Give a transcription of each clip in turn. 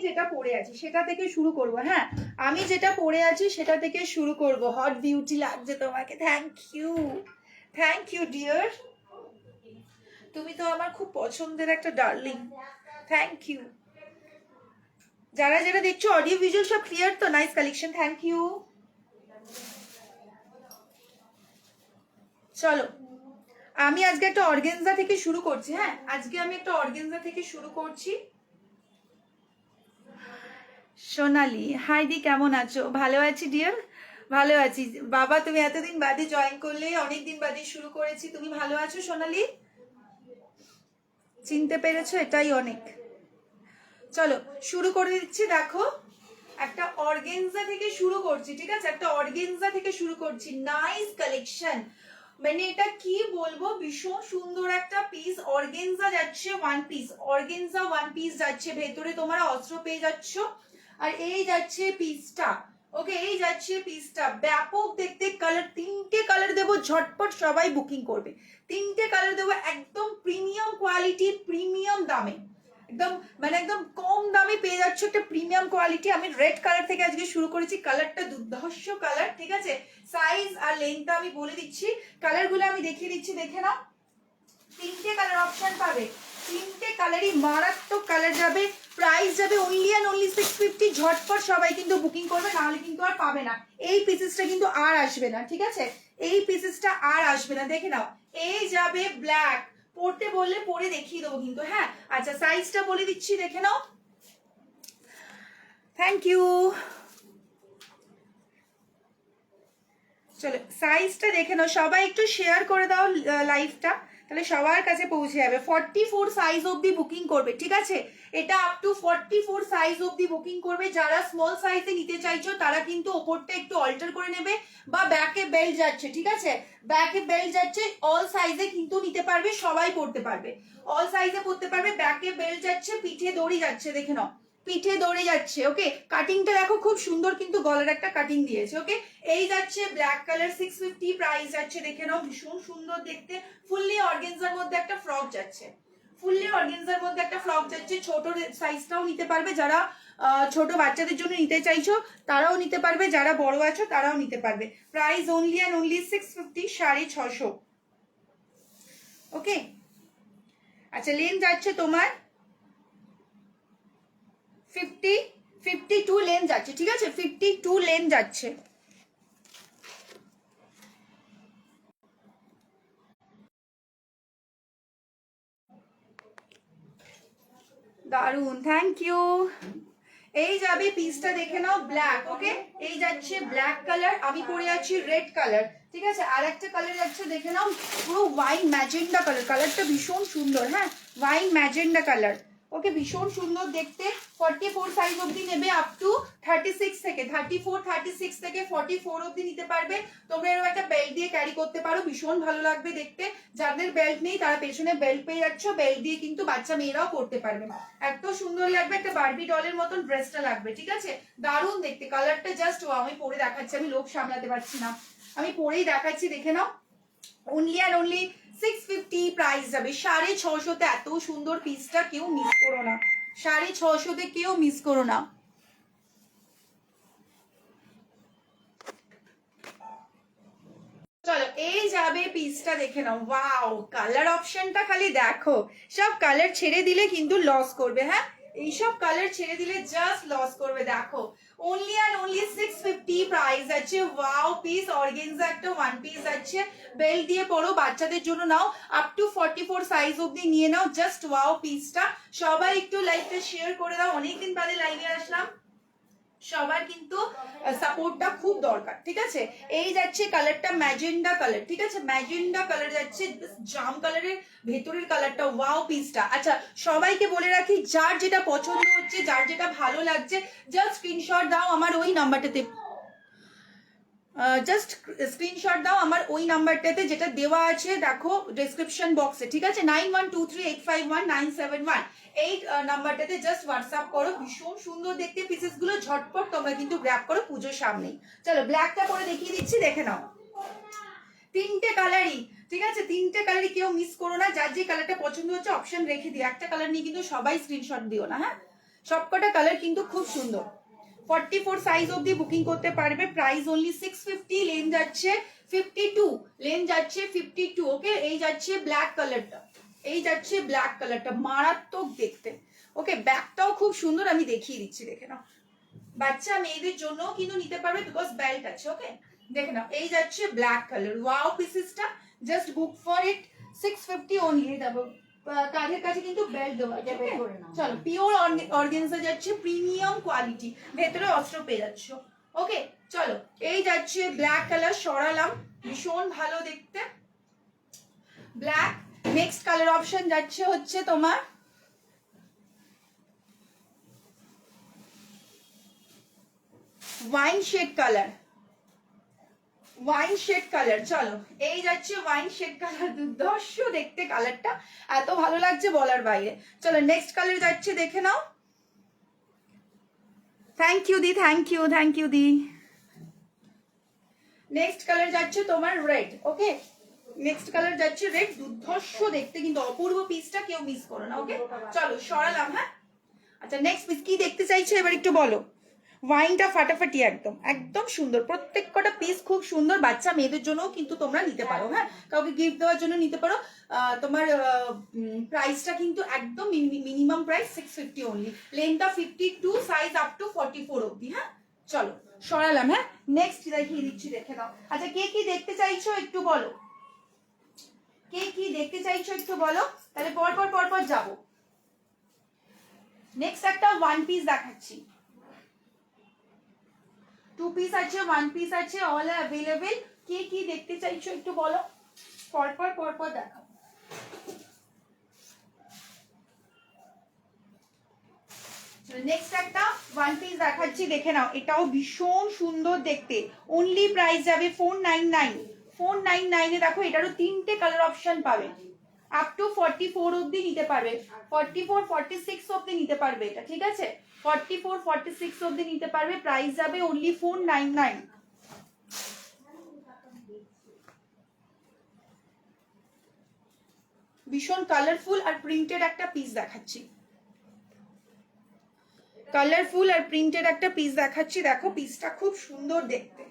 যেটা পরে আছি সেটা থেকে শুরু করব। হ্যাঁ, আমি যেটা পরে আছি সেটা থেকে শুরু করব। হট বিউটি লাগছে তোমাকে, thank you, thank you dear. তুমি তো আমার খুব পছন্দের একটা ডার্লিং, থ্যাংক ইউ। যারা যারা দেখছো অডিও ভিজুয়াল সব ক্লিয়ার তো? Nice collection, thank you. চলো আমি আজকে একটা অর্গেনজা থেকে শুরু করছি। হ্যাঁ, আজকে আমি একটা অর্গেনজা থেকে শুরু করছি। সোনালি, হাই দি, কেমন আছো? ভালো আছি ডিয়ার, ভালো আছি বাবা। তুমি এতদিন বাদে জয়েন করলে, অনেকদিন বাদে শুরু করেছি। তুমি ভালো আছো সোনালি? চিনতে পেরেছো? এটাই অনেক। চলো শুরু করে দিচ্ছি। দেখো একটা অর্গেনজা থেকে শুরু করছি, ঠিক আছে? একটা অর্গেনজা থেকে শুরু করছি। নাইস কালেকশন, মানে এটা কি বলবো, ভীষণ সুন্দর একটা পিস। অর্গেনজা যাচ্ছে one piece, organza one piece যাচ্ছে, ভেতরে তোমরা অস্ত্র পেয়ে যাচ্ছ। আর এই যাচ্ছে পিসটা, ওকে, এই যাচ্ছে পিসটা। ব্যাপক দেখতে কালার, তিনটে কালার দেবো, ঝটপট সবাই বুকিং করবে। তিনটে কালার দেবো, একদম প্রিমিয়াম কোয়ালিটি, প্রিমিয়াম দামে, একদম মানে একদম কম দামে পেয়ে যাচ্ছ একটা প্রিমিয়াম কোয়ালিটি। আমি রেড কালার থেকে আজকে শুরু করেছি, কালারটা দুর্ধর্ষ কালার, ঠিক আছে? সাইজ আর লেন্থটা আমি বলে দিচ্ছি, কালারগুলো আমি দেখিয়ে দিচ্ছি, দেখে নাও। তিনটে কালার অপশন পাবে, তিনটে কালারই মারাত্মক কালার যাবে। প্রাইস যাবে অনলি অ্যান্ড অনলি 650। ঝটপট সবাই কিন্তু বুকিং করবে, নাহলে কিন্তু আর পাবে না। এই পিসেসটা কিন্তু আর আসবে না, ঠিক আছে? এই পিসেসটা আর আসবে না, দেখে নাও। এই যাবে ব্ল্যাক, পড়তে বললে পরে দেখিয়ে দেবো কিন্তু। হ্যাঁ, আচ্ছা সাইজটা বলে দিচ্ছি, দেখে নাও। Thank you. চলো সাইজটা দেখে নাও, সবাই একটু শেয়ার করে দাও লাইভটা, তাহলে সবার কাছে পৌঁছে যাবে। 44 সাইজ অবধি বুকিং করবে, ঠিক আছে? এটা আপ টু 44 সাইজ অবধি বুকিং করবে। যারা স্মল সাইজে নিতে চাইছো তারা কিন্তু ওপরটা একটু অল্টার করে নেবে, বা ব্যাকে বেল্ট যাচ্ছে, ঠিক আছে? ব্যাকে বেল্ট যাচ্ছে, অল সাইজে কিন্তু নিতে পারবে, সবাই পড়তে পারবে, অল সাইজে পড়তে পারবে। ব্যাকে বেল্ট যাচ্ছে, পিঠে দড়ি যাচ্ছে, দেখে নাও, পিঠে দড়ে যাচ্ছে। ওকে, কাটিংটা দেখো খুব সুন্দর, কিন্তু গলার একটা কাটিং দিয়েছে। ওকে, এই যাচ্ছে ব্ল্যাক কালার, 650 প্রাইস যাচ্ছে, দেখে নাও, ভীষণ সুন্দর দেখতে। ফুললি অর্গেনজার মধ্যে একটা ফ্রক যাচ্ছে, ফুললি অর্গেনজার মধ্যে একটা ফ্রক যাচ্ছে। ছোট সাইজটাও নিতে পারবে, যারা ছোট বাচ্চাদের জন্য নিতে চাইছো তারাও নিতে পারবে, যারা বড় আছো তারাও নিতে পারবে। Price only and only 650, 650। ওকে, আচ্ছা লেন যাচ্ছে তোমার 52 লেন যাচ্ছে, ঠিক আছে? 52 লেন যাচ্ছে। দারুন, থ্যাংক ইউ। এই যাবে পিসটা, দেখে নাও, ব্ল্যাক। ওকে, এই যাচ্ছে ব্ল্যাক কালার, আমি পরে আছি রেড কালার, ঠিক আছে? আর একটা কালার যাচ্ছে, দেখে নাও, পুরো ওয়াইন ম্যাজেন্ডা কালার, কালারটা ভীষণ সুন্দর। হ্যাঁ, ওয়াইন ম্যাজেন্ডা কালার, ওকে, ভীষণ সুন্দর দেখতে। 44 সাইজ অবধি নেবে, আপ টু 36 থেকে 34, 36 থেকে 44 অবধি নিতে পারবে। তোমরা এরকম একটা বেল্ট দিয়ে ক্যারি করতে পারো, ভীষণ ভালো লাগবে দেখতে। যাদের বেল্ট নেই তারা পেছনে বেল্ট পেয়ে যাচ্ছ, বেল্ট দিয়ে কিন্তু বাচ্চা মেয়েরাও পড়তে পারবে। এত সুন্দর লাগবে, একটা বারবি ডলের মতন ড্রেসটা লাগবে, ঠিক আছে? দারুণ দেখতে, কালারটা জাস্ট আমি পরে দেখাচ্ছি, আমি লোক সামলাতে পারছি না, আমি পরেই দেখাচ্ছি, দেখে নাও। অনলি অ্যান্ড অনলি 650 প্রাইস যাবে, 650 এত সুন্দর পিসটা কেউ মিস করো না, 650 কেউ মিস করো না। চলো এই যাবে পিসটা, দেখে নাও। ওয়াও, কালার অপশনটা খালি দেখো, সব কালার ছেড়ে দিলে কিন্তু লস করবে। হ্যাঁ, এইসব কালার ছেড়ে দিলে জাস্ট লস করবে। দেখো অনলি অ্যান্ড অনলি 650 প্রাইস আছে। ওয়াও পিস, অর্গেনজা একটা ওয়ান পিস আছে, বেল্ট দিয়ে পরো, বাচ্চাদের জন্য নাও, আপ টু 44 সাইজ অবধি নিয়ে নাও। জাস্ট ওয়াও পিসটা। সবাই একটু লাইভটা শেয়ার করে দাও, অনেকদিন বাদে লাইভে আসলাম, সবার কিন্তু সাপোর্টটা খুব দরকার, ঠিক আছে? এই যাচ্ছে কালারটা ম্যাজেন্ডা কালার, ঠিক আছে? ম্যাজেন্ডা কালার যাচ্ছে, জাম কালারের ভেতরের কালারটা। ওয়াও পিসটা। আচ্ছা সবাইকে বলে রাখি, যার যেটা পছন্দ হচ্ছে, যার যেটা ভালো লাগছে, জাস্ট স্ক্রিনশট দাও আমার ওই নাম্বারটাতে, জাস্ট স্ক্রিনশট দাও আমার ওই নাম্বারটাতে, যেটা দেওয়া আছে দেখো ডেসক্রিপশন বক্সে, ঠিক আছে? 9123851971, এই নাম্বারটাতে জাস্ট হোয়াটসঅ্যাপ করো। ভীষণ সুন্দর দেখতে পিসেস গুলো, ঝটপট তোমরা কিন্তু গ্র্যাব করো পুজোর সামনেই। চলো ব্ল্যাকটা পরে দেখিয়ে দিচ্ছি, দেখে নাও। তিনটে কালারই, ঠিক আছে? তিনটে কালারই কেউ মিস করো না, যার যে কালারটা পছন্দ হচ্ছে অপশন রেখে দিও, একটা কালার নিয়ে কিন্তু সবাই স্ক্রিনশট দিও না। হ্যাঁ, সবকটা কালার কিন্তু খুব সুন্দর। 44 সাইজ অবধি বুকিং করতে পারবে। Price only 650। লেন যাচ্ছে 52, লেন যাচ্ছে 52। ওকে, এই যাচ্ছে ব্ল্যাক কালারটা, এই যাচ্ছে ব্ল্যাক কালারটা, মারাত্মক দেখতে। ওকে, ব্যাকটাও খুব সুন্দর, আমি দেখিয়ে দিচ্ছি, দেখে নাও। বাচ্চা মেয়েদের জন্য কিন্তু নিতে পারবে, বিকজ বেল্ট আছে। ওকে, দেখে নাও, এই যাচ্ছে ব্ল্যাক কালার। ওয়াও পিসেসটা, just book for it 650 only. দেখো কাঁধের কাছে কিন্তু বেল্ট দেওয়া আছে। চলো, পিওর অর্গানজা যাচ্ছে, প্রিমিয়াম কোয়ালিটি, ভেতরে অস্ত্র পেয়ে যাচ্ছ। ওকে, চলো, এই যাচ্ছে ব্ল্যাক কালার, সরালাম, ভীষণ ভালো দেখতে ব্ল্যাক। নেক্সট কালার অপশন যাচ্ছে হচ্ছে তোমার wine shade colour, wine shade colour. চলো, এই যাচ্ছে ওয়াইন শেড কালার, দুর্ধর্ষ দেখতে কালারটা, এত ভালো লাগছে বলার বাইরে। চলো, নেক্সট কালার যাচ্ছে, দেখে নাও। থ্যাংক ইউ দি, থ্যাংক ইউ, থ্যাংক ইউ দি। নেক্সট কালার যাচ্ছে তোমার রেড। ওকে, নেক্সট কালার যাচ্ছে রেড, দুর্ধর্ষ দেখতে কিন্তু অপূর্ব পিসটা, কেউ মিস করো না। ওকে, চলো সরালাম। হ্যাঁ, আচ্ছা, নেক্সট পিস কি দেখতে চাইছো এবার একটু বলো। ওয়াইনটা ফাটাফাটি, একদম একদম সুন্দর, প্রত্যেক কটা পিস খুব সুন্দর। বাচ্চা মেয়েদের জন্য কিন্তু তোমরা নিতে পারো, হ্যাঁ, কাউকে গিফট দেওয়ার জন্য নিতে পারো। তোমার প্রাইসটা কিন্তু একদম মিনিমাম প্রাইস 650 অনলি। লেন্থটা 52, সাইজ আপ টু 44 অবধি। হ্যাঁ, চলো সরালাম। হ্যাঁ, নেক্সট দেখিয়ে দিচ্ছি, দেখে নাও। আচ্ছা, কে কি দেখতে চাইছো একটু বলো, কে কি দেখতে চাইছো একটু বলো, তাহলে পরপর পরপর যাবো। নেক্সট একটা ওয়ান পিস দেখাচ্ছি, 2 পিস আছে, 1 পিস আছে, অল অ্যাভেলেবেল। কে কি দেখতে চাইছো একটু বলো, পরপর পরপর দেখাবো। নেক্সট একটা 1 পিস দেখাচ্ছি, দেখে নাও, এটাও ভীষণ সুন্দর দেখতে। অনলি প্রাইস যাবে 499। 499 এ দেখো, এটারও 3টে কালার অপশন পাবে। আপ টু 44 অবধি নিতে পারবে, 44 46 অবধি নিতে পারবে এটা, ঠিক আছে? 44 46 অবধি নিতে পারবে। প্রাইস যাবে অনলি 499। ভীষণ কালারফুল আর প্রিন্টেড একটা পিস দেখাচ্ছি, কালারফুল আর প্রিন্টেড একটা পিস দেখাচ্ছি। দেখো, পিসটা খুব সুন্দর দেখতে।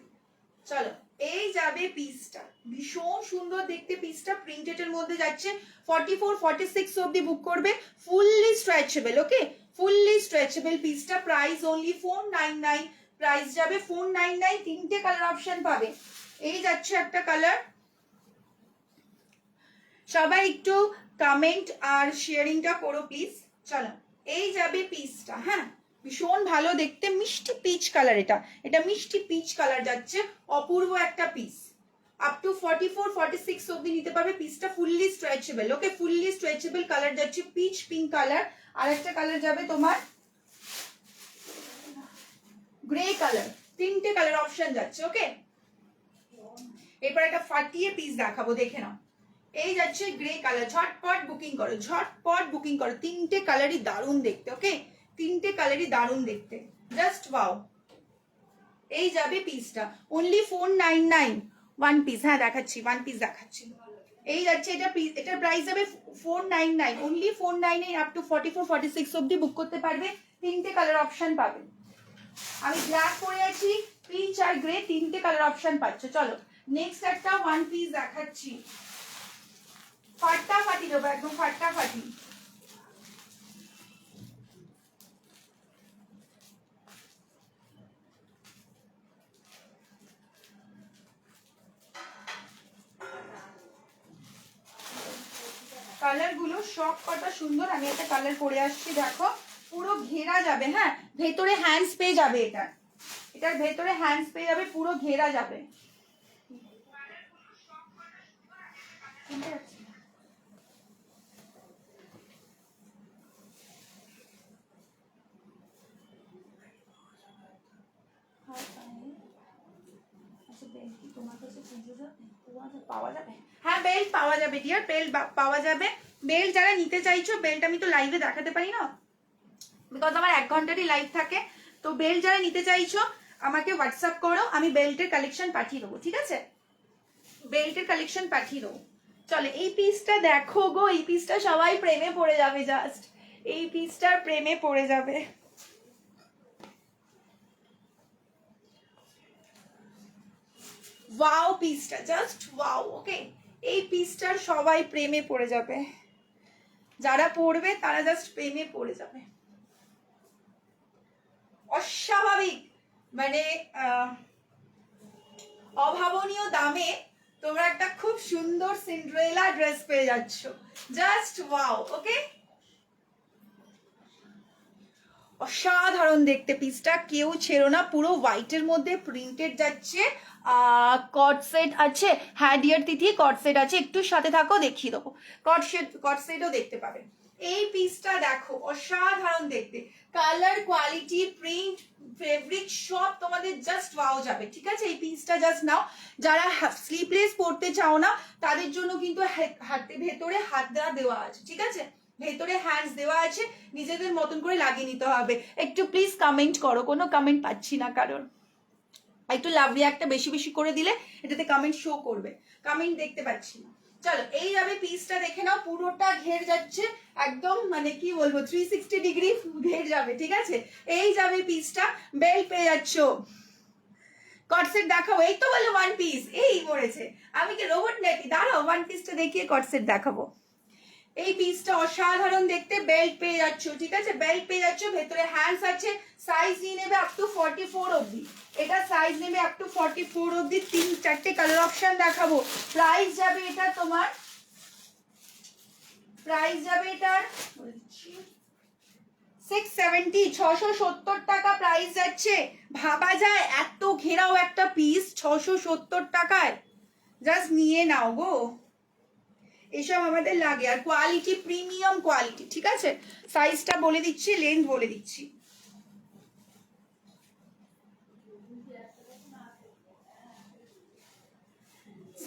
চলো, এই যাবে পিসটা, ভীষণ সুন্দর দেখতে পিসটা, প্রিন্টেড এর মধ্যে যাচ্ছে। 44 46 অবধি বুক করবে, fully stretchable. Okay, fully stretchable পিসটা। Price only 499। প্রাইস যাবে 499। 3টে কালার অপশন পাবে। এই যাচ্ছে একটা কালার। সবাই একটু কমেন্ট আর শেয়ারিংটা করো প্লিজ। চলো, এই যাবে পিসটা। হ্যাঁ, ভীষণ ভালো দেখতে, মিষ্টি পিচ কালার। এটা মিষ্টি পিচ কালার যাচ্ছে, অপূর্ব একটা পিস। আপ টু 44 46 অবধি নিতে পারবে। পিসটা fully stretchable. Okay, fully stretchable colour যাচ্ছে, পিচ পিঙ্ক কালার। আর একটা কালার যাবে তোমার গ্রে কালার। 3টে কালার অপশন যাচ্ছে। ওকে, এরপর একটা ফাটিয়ে পিস দেখাবো, দেখে নাও। এই যাচ্ছে গ্রে কালার, ঝটপট বুকিং করো, ঝটপট বুকিং করো। 3টে কালারই দারুণ দেখতে। ওকে, 3টে কালারই দারুণ দেখতে, জাস্ট ওয়াও। এই যাবে পিসটা, অনলি 499 ওয়ান পিস। হ্যাঁ, দেখাচ্ছি, ওয়ান পিস দেখাচ্ছি। এই যাচ্ছে এটা পিস, এটার প্রাইস যাবে 499, অনলি 499। আপ টু 44 46 অবধি বুক করতে পারবে। 3টে কালার অপশন পাবে। আমি ব্ল্যাক পরে আছি, পিচ আর গ্রে, 3টে কালার অপশন পাচ্ছ। চলো, নেক্সট একটা ওয়ান পিস দেখাচ্ছি, ফাটাফাটি দেবো, একদম ফাটাফাটি। কালার গুলো সব কটা সুন্দর। আমি একটা কালার পরে আসছি, দেখো, পুরো ঘেরা যাবে। হ্যাঁ, ভেতরে হ্যান্ডস পেয়ে যাবে, এটার ভেতরে হ্যান্ডস পেয়ে যাবে, পুরো ঘেরা যাবে। পাওয়া যাবে, হ্যাঁ, বেল্ট পাওয়া যাবে ডিয়ার, বেল্ট পাওয়া যাবে। বেল্ট যারা নিতে চাইছো, বেল্ট আমি তো লাইভে দেখাতে পারি না, বিকজ আমার 1 ঘন্টারই লাইভ থাকে। তো বেল্ট যারা নিতে চাইছো আমাকে হোয়াটসঅ্যাপ করো, আমি বেল্টের কালেকশন পাঠিয়ে দেবো, ঠিক আছে? বেল্টের কালেকশন পাঠিয়ে দেবো। চলো, এই পিসটা দেখো গো, এই পিসটা সবাই প্রেমে পড়ে যাবে, জাস্ট এই পিসটার প্রেমে পড়ে যাবে। ওয়াও পিসটা, জাস্ট ওয়াও। ওকে, এই পিসটার সবাই প্রেমে পড়ে যাবে, যারা পড়বে তারা জাস্ট প্রেমে পড়ে যাবে। অস্বাভাবিক মানে অভাবনীয় দামে তোমরা একটা খুব সুন্দর সিন্ড্রেলা ড্রেস পেয়ে যাচ্ছ, জাস্ট ওয়াও। ওকে, অসাধারণ দেখতে পিসটা, কেউ ছেড়ো না। পুরো হোয়াইটের মধ্যে প্রিন্টেড যাচ্ছে, কট সেট আছে। হ্যাঁ ডিয়ার তিথি, কট সেট আছে, একটু সাথে থাকো দেখিয়ে দেবো। কট সেটও দেখতে পাবে। এই পিসটা দেখো, অসাধারণ দেখতে, কালার, কোয়ালিটি, প্রিন্ট, ফেব্রিক সব তোমাদের জাস্ট ওয়াও যাবে। ঠিক আছে, এই পিসটা জাস্ট নাও। যারা স্লিপলেস পরতে চাও না তাদের জন্য কিন্তু হাতে ভেতরে হাত দেওয়া আছে। ঠিক আছে, ভেতরে হ্যান্ডস দেওয়া আছে, নিজেদের মতন করে লাগিয়ে নিতে হবে। একটু প্লিজ কমেন্ট করো, কোনো কমেন্ট পাচ্ছি না কারোর। একটু লাভ রিয়াক্টটা বেশি বেশি করে দিলে এটাতে কমেন্ট শো করবে, কমেন্ট দেখতে পাচ্ছি না। চলো, এই যাবে পিসটা, দেখে নাও পুরোটা ঘের যাচ্ছে একদম, মানে কি বলবো 360 ডিগ্রি ঘের যাবে। ঠিক আছে, এই যাবে পিসটা, বেল্ট পেয়ে যাচ্ছ। কটসেট দেখাবো, এই তো বললো ওয়ান পিস, এই পড়েছে, আমি কি রোবট নাকি? দাঁড়াও, ওয়ান পিসটা দেখিয়ে কটসেট দেখাবো। এই পিসটা অসাধারণ দেখতে, বেল্ট পেয়ে যাচ্ছ। ঠিক আছে, বেল্ট পেয়ে যাচ্ছ, ভেতরে হ্যান্ডস আছে। সাইজ নিয়ে নেবে আপ টু 44 অবধি, এটা সাইজ নেবে আপ টু 44 অবধি। 3-4টে কালার অপশন দেখাবো। প্রাইস যাবে এটা তোমার, প্রাইস যাবে এটার 670, 670 টাকা প্রাইস যাচ্ছে। ভাবা যায় এত ঘেরাও একটা পিস 670 টাকায়? জাস্ট নিয়ে নাও গো, এসব আমাদের লাগে। আর কোয়ালিটি প্রিমিয়াম কোয়ালিটি। ঠিক আছে, সাইজটা বলে দিচ্ছি, লেন্থ বলে দিচ্ছি।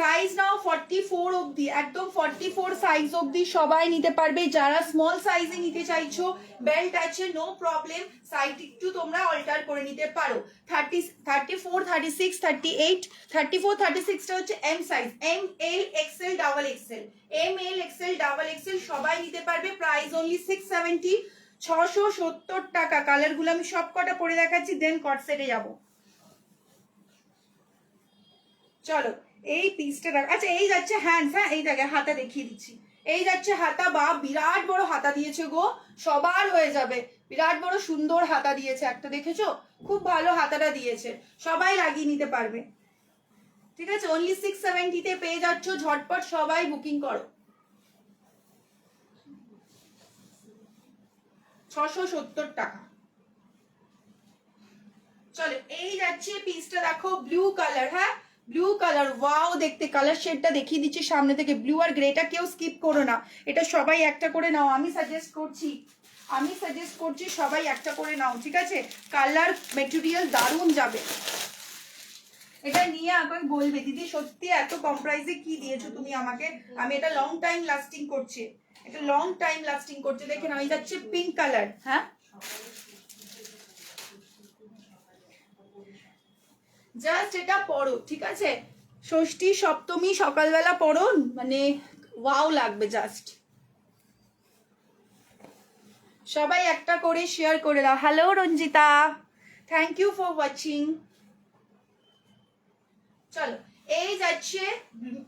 সাইজ নাও 44 অবধি, একদম 44 সাইজ অবধি সবাই নিতে পারবে। যারা স্মল সাইজে নিতে চাইছো, বেল্ট আছে, নো প্রবলেম, সাইজ একটু তোমরা অল্টার করে নিতে পারো। 34, 36, 38, 34, 36টা হচ্ছে এম সাইজ, এম, এল, এক্সেল, ডাবল এক্সেল, এম, এল, এক্সেল, ডাবল এক্সেল সবাই নিতে পারবে। প্রাইস অনলি 670, 670 টাকা। কালারগুলো আমি সব কটা পরে দেখাচ্ছি, দেন কট সেটে যাবো। চলো, এই পিসটা দেখ। আচ্ছা, এই যাচ্ছে হ্যান্ডস, হ্যাঁ এই জায়গায় হাতা দেখিয়ে দিচ্ছি। এই যাচ্ছে হাতা, বা বিরাট বড় হাতা দিয়েছে গো, সবার হয়ে যাবে। বিরাট বড় সুন্দর হাতা দিয়েছে একটা, দেখেছো? খুব ভালো হাতাটা দিয়েছে, সবাই লাগিয়ে নিতে পারবে। ঠিক আছে, অনলি 670-তে পেয়ে যাচ্ছ, ঝটপট সবাই বুকিং করো। 670 টাকা। চলো, এই যাচ্ছে পিসটা দেখো, ব্লু কালার। হ্যাঁ, ব্লু কালার, ওয়াও দেখতে। কালার শেডটা দেখিয়ে দিচ্ছি সামনে থেকে, ব্লু আর গ্রেটা কেউ স্কিপ করো না, এটা সবাই একটা করে নাও। আমি সাজেস্ট করছি সবাই একটা করে নাও। ঠিক আছে, কালার মেটেরিয়াল দারুণ যাবে। এটা নিয়ে আগে বলবে দিদি সত্যি এত কম প্রাইসে কি দিয়েছো তুমি আমাকে। আমি এটা লং টাইম লাস্টিং করছে, এটা লং টাইম লাস্টিং করছে। দেখে নাও, এই যাচ্ছে পিঙ্ক কালার। হ্যাঁ, জাস্ট এটা পরো। ঠিক আছে, ষষ্ঠী সপ্তমী সকালবেলা পরো, মানে ওয়াও লাগবে জাস্ট। সবাই একটা করে শেয়ার করে দাও। Hello Ranjita, thank you for watching. চলো, এই যাচ্ছে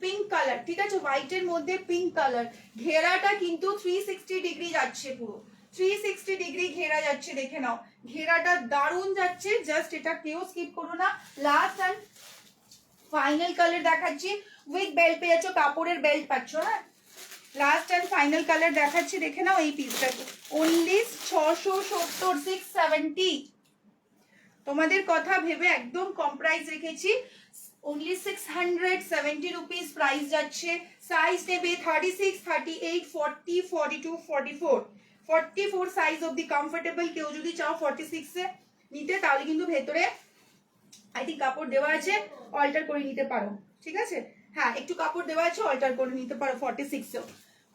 পিঙ্ক কালার। ঠিক আছে, হোয়াইটের মধ্যে পিঙ্ক কালার, ঘেরাটা কিন্তু 360 ডিগ্রি যাচ্ছে, পুরো 360 ডিগ্রি ঘেরা যাচ্ছে। দেখে নাও, ঘেরাটা দারুণ যাচ্ছে, জাস্ট এটা কেউ স্কিপ করো না। লাস্ট অ্যান্ড ফাইনাল কালার দেখাচ্ছি, উইথ বেল্ট পেয়ে যাচ্ছ, কাপড়ের বেল্ট পাচ্ছ। হ্যাঁ, লাস্ট অ্যান্ড ফাইনাল কালার দেখাচ্ছি, দেখে নাও এই পিসটাকে। অনলি 670, 670। তোমাদের কথা ভেবে একদম কম প্রাইস রেখেছি, অনলি 670 রুপিস প্রাইস যাচ্ছে। সাইজ নেবে 36, 38, 40, 42, 44, 44 সাইজ অব্দি কমফোর্টেবল। কেউ যদি চাও 46-এ নিতে, তাহলে কিন্তু ভেতরে আই থিঙ্ক কাপড় দেওয়া আছে, অল্টার করে নিতে পারো। ঠিক আছে, হ্যাঁ একটু কাপড় দেওয়া আছে, অল্টার করে নিতে পারো 46-এও।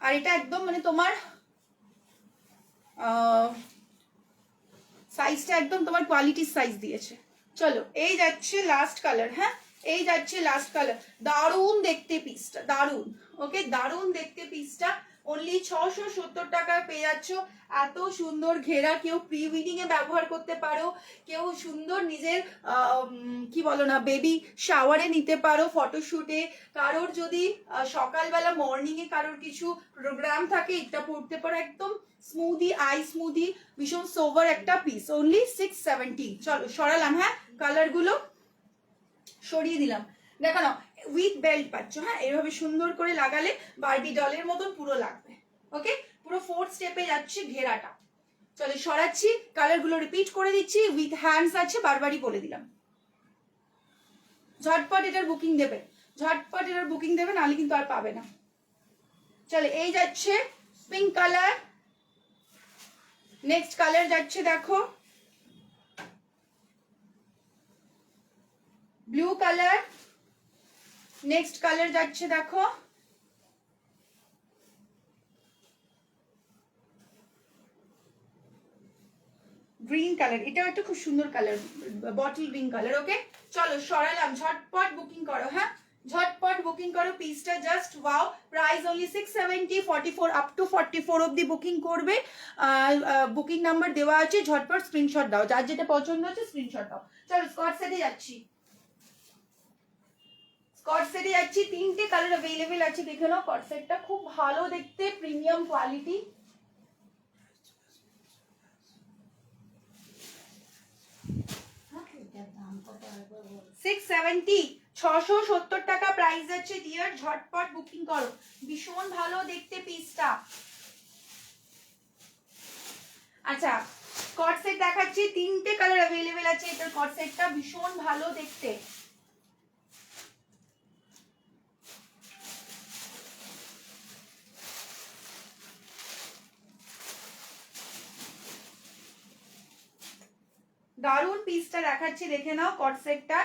আর এটা একদম মানে তোমার সাইজটা একদম তোমার কোয়ালিটির সাইজ দিয়েছে। চলো, এই যাচ্ছে লাস্ট কালার। হ্যাঁ, এই যাচ্ছে লাস্ট কালার, দারুণ দেখতে পিসটা, দারুণ। ওকে, দারুণ দেখতে পিসটা, অনলি 670 টাকায় পেয়ে যাচ্ছ এত সুন্দর ঘেরা। কেউ প্রি ওয়েডিং এ ব্যবহার করতে পারো, কেউ সুন্দর নিজের কি বলো না বেবি শাওয়ারে নিতে পারো, ফটোশুটে, কারোর যদি সকালবেলা মর্নিং এ কারোর কিছু প্রোগ্রাম থাকে এটা পড়তে পারো। একদম স্মুদি আই স্মুদি, ভীষণ সোভার একটা পিস, অনলি 670। চলো সরালাম, হ্যাঁ কালার গুলো সরিয়ে দিলাম। দেখো না উইথ বেল্ট পাচ্ছ, হ্যাঁ এভাবে সুন্দর করে লাগালে বারবি ডলের মতন পুরো লাগবে। ওকে, পুরো 4 স্টেপে যাচ্ছে ঘেরাটা। চলো সরাচ্ছি, কালার গুলো রিপিট করে দিচ্ছি, উইথ হ্যান্ডস আছে, বারবারই বলে দিলাম। ঝটপট এটার বুকিং দেবে, ঝটপট এটার বুকিং দেবে, নাহলে কিন্তু আর পাবে না। চলো এই যাচ্ছে পিঙ্ক কালার, নেক্সট কালার যাচ্ছে দেখো ব্লু কালার, নেক্সট কালার যাচ্ছে দেখো গ্রিন কালার, এটাও একটা খুব সুন্দর কালার, বটল গ্রিন কালার। ওকে চলো সরালাম, ঝটপট বুকিং করো, হ্যাঁ ঝটপট বুকিং করো, পিসটা just wow. Price only 670, 44 up to 44 অবধি বুকিং করবে। বুকিং নাম্বার দেওয়া আছে, ঝটপট স্ক্রিনশট দাও, যার যেটা পছন্দ হচ্ছে স্ক্রিনশট দাও। চলো স্কট সেটে যাচ্ছি, স্কট সেটে যাচ্ছি, 3টে কালার অ্যাভেলেবেল আছে, দেখে নাও। কট সেটটা খুব ভালো দেখতে, প্রিমিয়াম কোয়ালিটি। 670, 670 টাকা প্রাইস আছে ডিয়ার, ঝটপট বুকিং করো, ভীষণ ভালো দেখতে পিসটা। আচ্ছা কট সেট দেখাচ্ছি, 3টে কালার অ্যাভেলেবেল আছে, এটার কট সেটটা ভীষণ ভালো দেখতে। দারুন পিসটা দেখাচ্ছি, দেখে নাও কট সেটটা।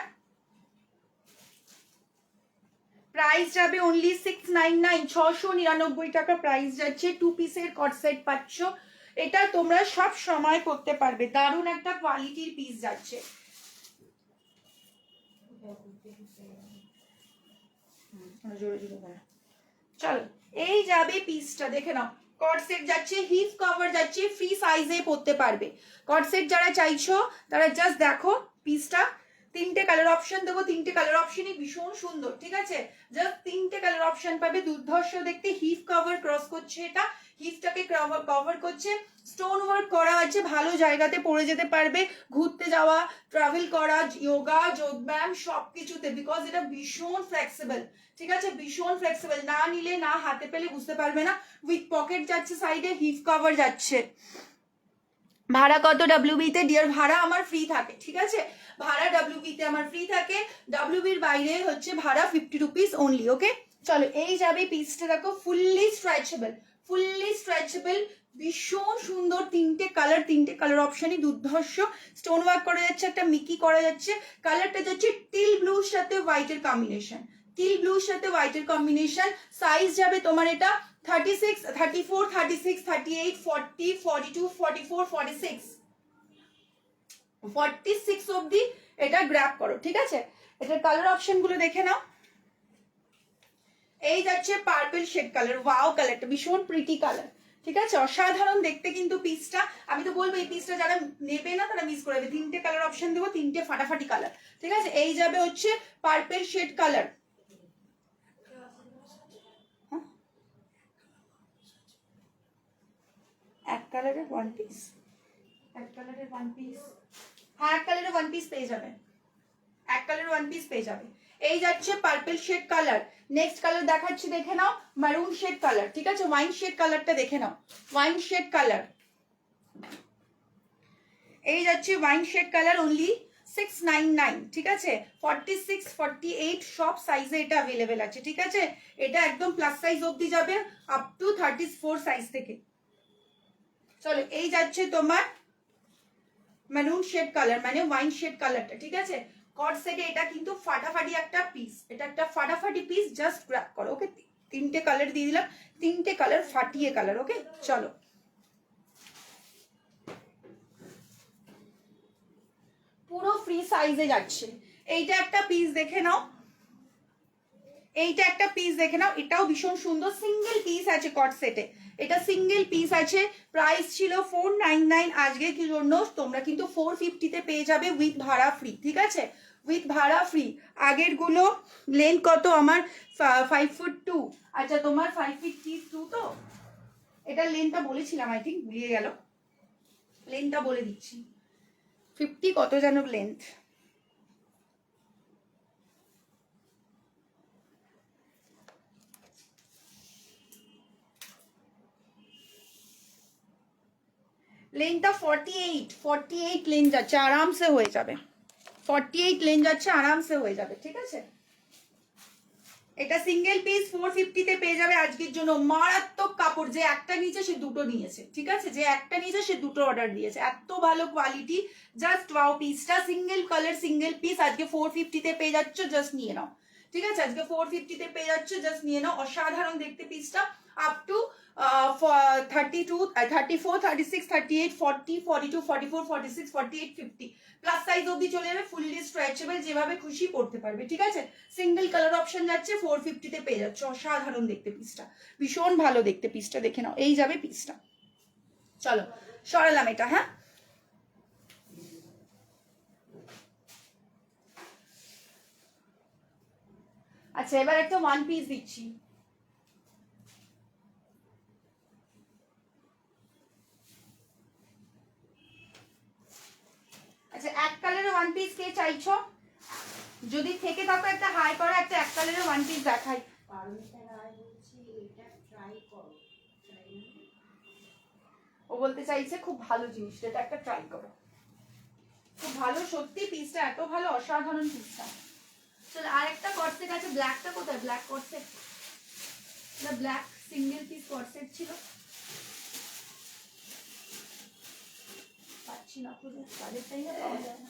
প্রাইস যাবে অনলি 699, 699 টাকা প্রাইস যাচ্ছে। 2 পিসের কট সেট পাচ্ছ, এটা তোমরা সব সময় করতে পারবে, দারুন একটা কোয়ালিটির পিস যাচ্ছে। চলো এই যাবে পিসটা, দেখে নাও। কট সেট যাচ্ছে, হিপ কভার যাচ্ছে, ফ্রি সাইজে পরতে পারবে। কট সেট যারা চাইছো তারা জাস্ট দেখো পিসটা, 3টে কালার অপশন দেবো, 3টে কালার অপশনই ভীষণ সুন্দর, ঠিক আছে। জাস্ট 3টে কালার অপশন পাবে, দুর্ধর্ষ দেখতে, হিপ কভার ক্রস করছে, এটা হিপটাকে কভার করছে, স্টোন ওয়ার্ক করা আছে, ভালো জায়গাতে পরে যেতে পারবে, ঘুরতে যাওয়া, ট্রাভেল করা, যোগা যোগব্যায়াম সবকিছুতে, বিকজ এটা ভীষণ ফ্লেক্সিবল, ঠিক আছে, ভীষণ ফ্লেক্সিবল। না নিলে না হাতে পেলে বুঝতে পারবে না। উইথ পকেট যাচ্ছে, সাইডে হিপ কভার যাচ্ছে। ভাড়া কত ডাব্লিউবি তে ডিয়ার? ভাড়া আমার ফ্রি থাকে, ঠিক আছে, ভাড়া ডাব্লিউবি তে আমার ফ্রি থাকে, ডাব্লিউবির বাইরে হচ্ছে ভাড়া 50 রুপিস অনলি। ওকে চলো এই যাবে পিসটা, দেখো ফুললি স্ট্রেচেবল, ফুললি স্ট্রেচেবল, ভীষণ সুন্দর, 3টে কালার অপশনই দুর্ধর্ষ, স্টোন ওয়ার্ক করা যাচ্ছে, একটা মিকি করা যাচ্ছে। কালারটা যাচ্ছে টিল ব্লুর সাথে হোয়াইটের কম্বিনেশন, টিল ব্লুর সাথে হোয়াইটের কম্বিনেশন। সাইজ যাবে তোমার এটা 36, 34, 36, 38, 40, 42, 44, 46, 46 অবধি এটা গ্র্যাব করো, ঠিক আছে। এটার কালার অপশন গুলো দেখে নাও। এই যাচ্ছে পার্পল শেড কালার, ওয়াও কালারটা ভীষণ প্রিটি কালার, ঠিক আছে, অসাধারণ দেখতে কিন্তু পিসটা। আমি তো বলবো এই পিসটা যারা নেবে না তারা মিস করে দেবে। 3টে কালার অপশন দেবো, 3টে ফাটাফাটি কালার, ঠিক আছে। এই যাবে হচ্ছে পার্পল শেড কালার, এক কালারের ওয়ান পিস, এক কালারের ওয়ান পিস, হ্যাঁ এক কালারের ওয়ান পিস পেয়ে যাবে, এক কালার ওয়ান পিস পেয়ে যাবে। এই যাচ্ছে purple shade colour, next colour দেখাচ্ছি, দেখে নাও মারুন শেড কালার, ঠিক আছে, ওয়াইন শেড কালারটা দেখে নাও, ওয়াইন শেড কালার। এই যাচ্ছে ওয়াইন শেড কালার, অনলি 699, ঠিক আছে। 46, 48 সব সাইজে এটা অ্যাভেলেবেল আছে, ঠিক আছে। এটা একদম প্লাস সাইজ অবধি যাবে, আপ টু 34 সাইজ থেকে। চলো এই যাচ্ছে তোমার মেরুন শেড কালার, মানে ওয়াইন শেড কালারটা, ঠিক আছে। কট সেটে এটা কিন্তু ফাটাফাটি একটা পিস, এটা একটা ফাটাফাটি পিস, জাস্ট গ্র্যাব করো। ওকে 3টে কালার দিয়ে দিলাম, 3টে কালার ফাটিয়ে কালার। ওকে চলো পুরো ফ্রি সাইজে যাচ্ছে। এইটা একটা পিস দেখে নাও, এইটা একটা পিস দেখে নাও, এটাও ভীষণ সুন্দর, সিঙ্গেল পিস আছে কট সেটে, এটা সিঙ্গেল পিস আছে। প্রাইস ছিল 499, আজকের কি জন্য তোমরা কিন্তু 450-তে পেয়ে যাবে উইথ ভাড়া ফ্রি, ঠিক আছে, উইথ ভাড়া ফ্রি। আগের গুলো লেন্থ কত আমার 5'2", আচ্ছা তোমার 5'2" তো, এটা লেন্থটা বলেছিলাম আই থিঙ্ক, ভুলিয়ে গেল, লেন্থটা বলে দিচ্ছি, 50 কত যেন লেন্থ, লেনটা 48 লেন যাচ্ছে, আরামসে হয়ে যাবে, 48 লেন যাচ্ছে, আরামসে হয়ে যাবে, ঠিক আছে। এটা সিঙ্গেল পিস 450-তে পেয়ে যাবে আজকের জন্য, মারাত্মক কাপড়, যে একটা নিচে সে দুটো নিয়েছে, ঠিক আছে, যে একটা নিচে সে দুটো অর্ডার দিয়েছে, এত ভালো কোয়ালিটি, জাস্ট ওয়াও। পিসটা সিঙ্গেল কালার সিঙ্গেল পিস আজকে 450-তে পেয়ে যাচ্ছ, জাস্ট নিয়ে নাও, ঠিক আছে, আজকে 450-তে পেয়ে যাচ্ছ, জাস্ট নিয়ে নাও। অসাধারণ দেখতে পিসটা, আপ টু 32, 34, 36, 38, 40, 42, 44, 46, 48, 50 প্লাস সাইজ অবধি চলে যাবে, ফুললি স্ট্রেচেবল, যেভাবে খুশি পড়তে পারবে, ঠিক আছে। সিঙ্গেল কালার অপশন যাচ্ছে, 450-তে পেয়ে যাচ্ছে, অসাধারণ দেখতে পিসটা, ভীষণ ভালো দেখতে পিসটা, দেখে নাও, এই যাবে পিসটা। চলো সরালাম এটা, হ্যাঁ। আচ্ছা এবার একটা ওয়ান পিস দিচ্ছি, আচ্ছা এক কালারের ওয়ান পিস কে চাইছো, যদি থেকে থাকো একটা হাই করো, একটা এক কালারের ওয়ান পিস দেখাই। ও বলতে চাইছে খুব ভালো জিনিসটা, এটা একটা ট্রাই করো, খুব ভালো সত্যি পিসটা, এত ভালো, অসাধারণ পিসটা। চল আর একটা কর্সেট আছে, ব্ল্যাকটা কোথায়, ব্ল্যাক কর্সেট, না ব্ল্যাক সিঙ্গেল পিস কর্সেট ছিল, পাচ্ছি না খুঁজে, তাদের টাইমে পাওয়া যায় না।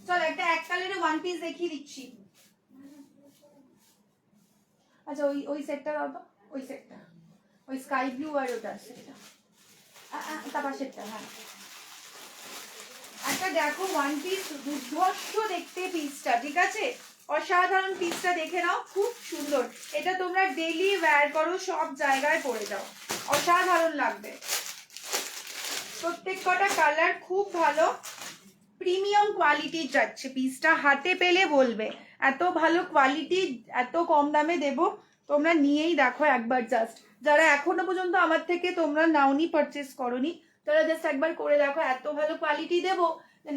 চল একটা এক কালারের ওয়ান পিস দেখিয়ে দিচ্ছি, আচ্ছা ওই ওই সেটটা দাও তো, ওই সেটটা, ওই স্কাই ব্লু আর ওটা সেটটা, তার পাশেরটা, হ্যাঁ। একটা দেখো ওয়ান পিস, দুর্ধর্ষ দেখতে পিসটা, ঠিক আছে, অসাধারণ পিসটা, দেখে নাও, খুব সুন্দর, এটা তোমরা ডেইলি ওয়্যার করো, সব জায়গায় পরে যাও, অসাধারণ লাগবে, প্রত্যেক কটা কালার খুব ভালো, প্রিমিয়াম কোয়ালিটির যাচ্ছে পিসটা, হাতে পেলে বলবে এত ভালো কোয়ালিটি, এত কম দামে দেব, তোমরা নিয়েই দেখো একবার, জাস্ট যারা এখনো পর্যন্ত আমার থেকে তোমরা নাওনি, পারচেস করোনি, তারা জাস্ট একবার করে দেখো, এত ভালো কোয়ালিটি দেবো,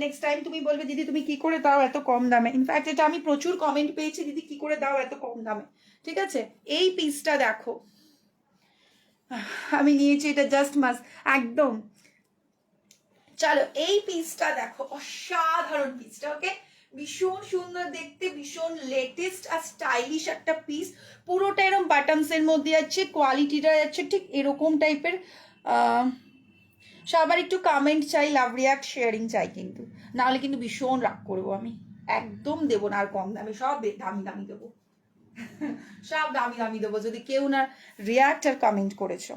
নেক্সট টাইম তুমি বলবে দিদি তুমি কি করে দাও এত কম দামে। ইনফ্যাক্ট এটা আমি প্রচুর কমেন্ট পেয়েছি, দিদি কি করে দাও এত কম দামে, ঠিক আছে। এই পিসটা দেখো, আমি নিয়েছি এটা, জাস্ট মাস্ট, একদম। চলো এই পিসটা দেখো, অসাধারণ পিসটা, ওকে, ভীষণ সুন্দর দেখতে, ভীষণ লেটেস্ট আর স্টাইলিশ একটা পিস, পুরোটা এরকম বাটনস এর মধ্যে যাচ্ছে, কোয়ালিটিটা যাচ্ছে ঠিক এরকম টাইপের। সবার একটু কমেন্ট চাই, লাভ রিয়াক্ট শেয়ারিং চাই, কিন্তু নাহলে কিন্তু ভীষণ রাগ করবো আমি, একদম দেবো না আর কম দামে, সব দামি দামি দেবো, সব দামি দামি দেবো, যদি কেউ না রিয়াক্ট আর কমেন্ট করেছো।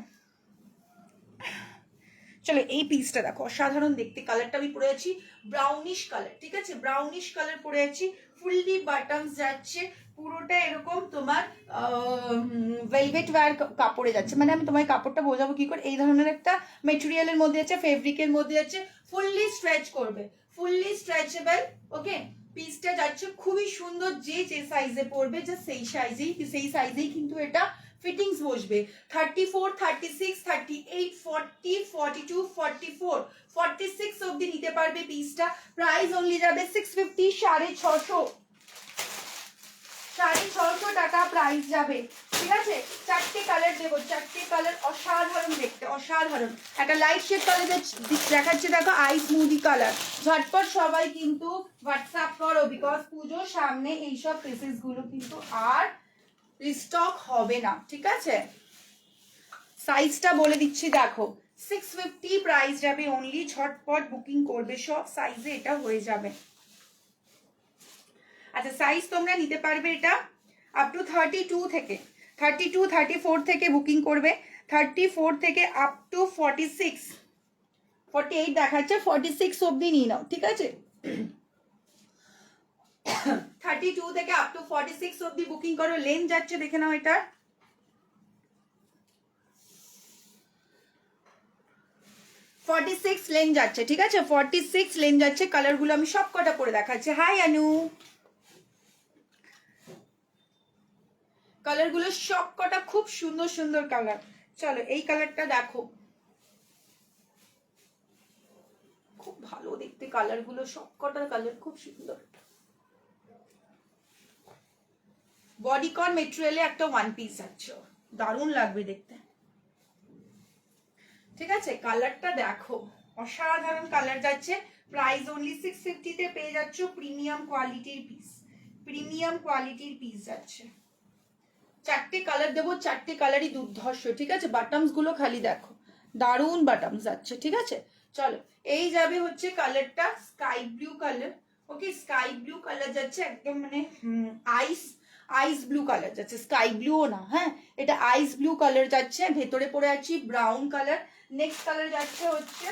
চলো এই পিসটা দেখো, অসাধারণ দেখতে, কালারটা আমি পরে আছি ব্রাউনিশ কালার, ঠিক আছে, ব্রাউনিশ কালার পরে আছি, ফুললি বাটনস যাচ্ছে, পুরোটা এরকম তোমার ভেলভেট ওয়্যার কাপড়ে যাচ্ছে, মানে আমি তোমায় কাপড়টা বোঝাবো কি করে, এই ধরনের একটা মেটেরিয়ালের মধ্যে আছে, ফেব্রিকের মধ্যে আছে, ফুললি স্ট্রেচ করবে, ফুললি স্ট্রেচেবল, ওকে। পিসটা যাচ্ছে খুবই সুন্দর, যে যে সাইজে পড়বে যে সেই সাইজেই কিন্তু এটা ফিটিংস বসবে। 34, 36, 38, 40, 42, 44, 46 অবধি নিতে পারবে পিসটা, প্রাইস অনলি যাবে 650, 650, 650 টাকা প্রাইস যাবে, ঠিক আছে। চারটে কালার দেবো, চারটে কালার, অসাধারণ দেখতে, অসাধারণ। একটা লাইট শেড কালার দেখাচ্ছে দেখো, আইস মুদি কালার, ঝটপট সবাই কিন্তু হোয়াটসঅ্যাপ করো, বিকজ পুজোর সামনে এইসব পিসেস গুলো কিন্তু আর রিস্টক হবে না, ঠিক আছে। সাইজটা বলে দিচ্ছি দেখো, 650 প্রাইস যাবে অনলি, ঝটপট বুকিং করবে, সব সাইজে এটা হয়ে যাবে। আচ্ছা সাইজ তোমরা নিতে পারবে এটা আপ টু 32 থেকে, 32, 34 থেকে বুকিং করবে, 34 থেকে আপ টু 46, 48 দেখাচ্ছে, 46 অবধি নিয়ে নাও, ঠিক আছে। 32 থেকে আপ টু 46 অবধি বুকিং করো। লেন যাচ্ছে দেখে নাও, এটা 46 লেন যাচ্ছে, ঠিক আছে 46 লেন যাচ্ছে। কালার গুলো আমি সব কটা করে দেখাচ্ছি। হাই অনু, কালার গুলো সব কটা খুব সুন্দর সুন্দর কালার। চলো এই কালারটা দেখো, খুব ভালো দেখতে কালার গুলো, সব কটার কালার খুব সুন্দর। বডিকন মেটেরিয়ালে একটা ওয়ান পিস আছে, দারুণ লাগবে দেখতে, ঠিক আছে। কালারটা দেখো, অসাধারণ কালার যাচ্ছে। প্রাইস অনলি 650 তে পেয়ে যাচ্ছ প্রিমিয়াম কোয়ালিটির পিস, প্রিমিয়াম কোয়ালিটির পিস যাচ্ছে। চারটে কালার দেবো, চারটে কালারই দুর্ধর্ষ, ঠিক আছে। বাটমস গুলো খালি দেখো, দারুণ বাটমস যাচ্ছে, ঠিক আছে। চলো এই যাবে হচ্ছে কালারটা স্কাই ব্লু কালার, ওকে স্কাই ব্লু কালার যাচ্ছে একদম, মানে আইস ব্লু কালার যাচ্ছে, স্কাই ব্লুও না, হ্যাঁ এটা আইস ব্লু কালার যাচ্ছে। ভেতরে পরে আছি ব্রাউন কালার। নেক্সট কালার যাচ্ছে হচ্ছে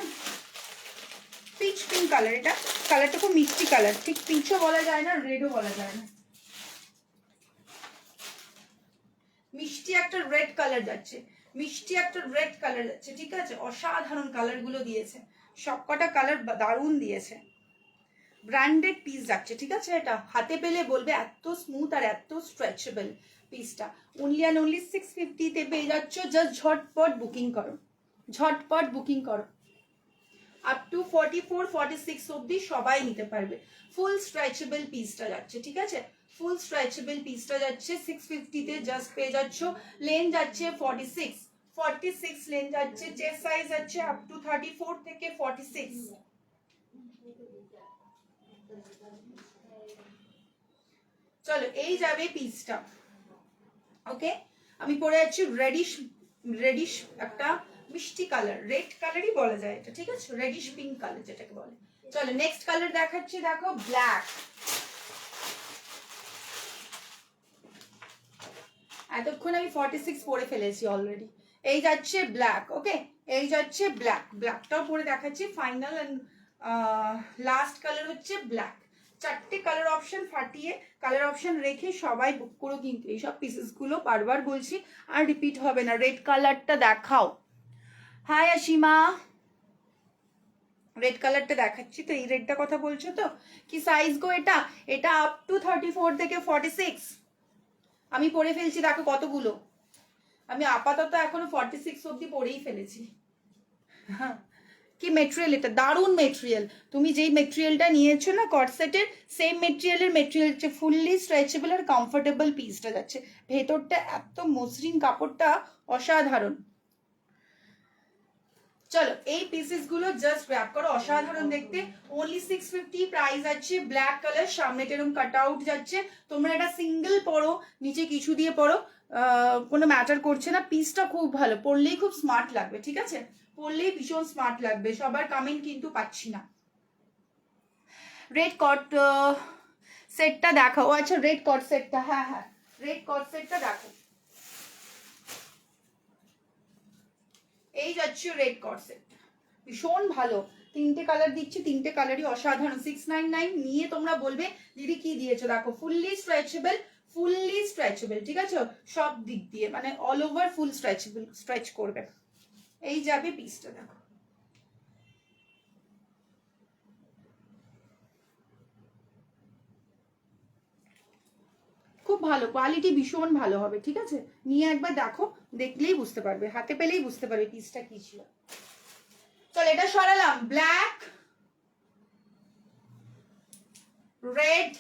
পিচ পিঙ্ক কালার। এটা কালারটা খুব মিষ্টি কালার, ঠিক পিচও বলা যায় না, রেডও বলা যায় না, মিষ্টি একটা রেড কালার যাচ্ছে, মিষ্টি একটা রেড কালার যাচ্ছে, ঠিক আছে। অসাধারণ কালার গুলো দিয়েছে, সবকটা কালার দারুণ দিয়েছে। ব্র্যান্ডেড পিস যাচ্ছে, ঠিক আছে। এটা হাতে পেলে বলবে এত স্মুথ আর এত স্ট্রেচেবল পিসটা। অনলি অ্যান্ড অনলি 650 তে পেয়ে যাচ্ছ। জাস্ট ঝটপট বুকিং করো, ঝটপট বুকিং করো। আপ টু 44 46 অবধি সবাই নিতে পারবে। ফুল স্ট্রেচেবল পিসটা যাচ্ছে, ঠিক আছে। ফুল স্ট্রেচেবল পিসটা যাচ্ছে 650 তে, জাস্ট পেয়ে যাচ্ছ। লেন যাচ্ছে 46 লেন যাচ্ছে। চেস্ট সাইজ যাচ্ছে আপ টু 34 থেকে 46। চলো এই যাবে পিসটা, ওকে। আমি পরে যাচ্ছি রেডিশ একটা মিষ্টি কালার, রেড কালারই বলা যায় এটা, ঠিক আছে, রেডিশ পিঙ্ক কালার যেটাকে বলে। চলো নেক্সট কালার দেখাচ্ছি, দেখো ব্ল্যাক। এতক্ষণ আমি 46 পরে ফেলেছি অলরেডি। এই যাচ্ছে ব্ল্যাক, ওকে এই যাচ্ছে ব্ল্যাক। ব্ল্যাকটাও পরে দেখাচ্ছি। ফাইনাল এন্ড লাস্ট কালার হচ্ছে ব্ল্যাক। চারটে কালার অপশন ফাটিয়ে, কালার অপশন রেখে সবাই বুক করো, কিন্তু এইসব পিসেস গুলো বারবার বলছি আর রিপিট হবে না। রেড কালারটা দেখাও। হাই অসীমা, রেড কালারটা দেখাচ্ছি তো, এই রেডটা কথা বলছো তো, কি সাইজ গো এটা? এটা আপ টু 34 থেকে 46 আমি পরে ফেলছি, দেখো কতগুলো। আমি আপাতত এখনো 46 অব্দি পরেই ফেলেছি। হ্যাঁ কি মেটেরিয়াল, এটা দারুণ মেটেরিয়াল। তুমি যেই মেটেরিয়ালটা নিয়েছো না কর্সেটের, সেম মেটেরিয়াল হচ্ছে, ফুললি স্ট্রেচেবল আর কমফোর্টেবল পিসটা যাচ্ছে। ভেতরটা এত মসৃণ, কাপড়টা অসাধারণ। চলো এই পিসেস গুলো জাস্ট গ্র্যাব করো, অসাধারণ দেখতে। অনলি 650 প্রাইস আছে। ব্ল্যাক কালার, সামনেটা এরকম কাট আউট যাচ্ছে। তোমরা এটা সিঙ্গেল পরো, নিচে কিছু দিয়ে পরো, কোনো ম্যাটার করছে না। পিসটা খুব ভালো, পরলেই খুব স্মার্ট লাগবে, ঠিক আছে, পরলেই ভীষণ স্মার্ট লাগবে। সবার কমেন্ট কিন্তু পাচ্ছি না। রেড কট সেটটা দেখাও। আচ্ছা রেড কট সেটটা, হ্যাঁ হ্যাঁ রেড কট সেটটা দেখো। এই যাচ্ছে রেড কট সেট, ভীষণ ভালো। তিনটে কালার দিচ্ছি, তিনটে কালারই অসাধারণ। 699 নিয়ে তোমরা বলবে দিদি কি দিয়েছো। দেখো ফুললি স্ট্রেচেবল, ঠিক আছে, সব দিক দিয়ে মানে অল ওভার ফুল স্ট্রেচেবল, স্ট্রেচ করবে। এই যাবে পিসটা দেখো, খুব ভালো কোয়ালিটি, ভীষণ ভালো হবে, ঠিক আছে। নিয়ে একবার দেখো, দেখলেই বুঝতে পারবে, হাতে পেলেই বুঝতে পারবে পিসটা কি ছিল। চল এটা সরালাম। ব্ল্যাক, রেড,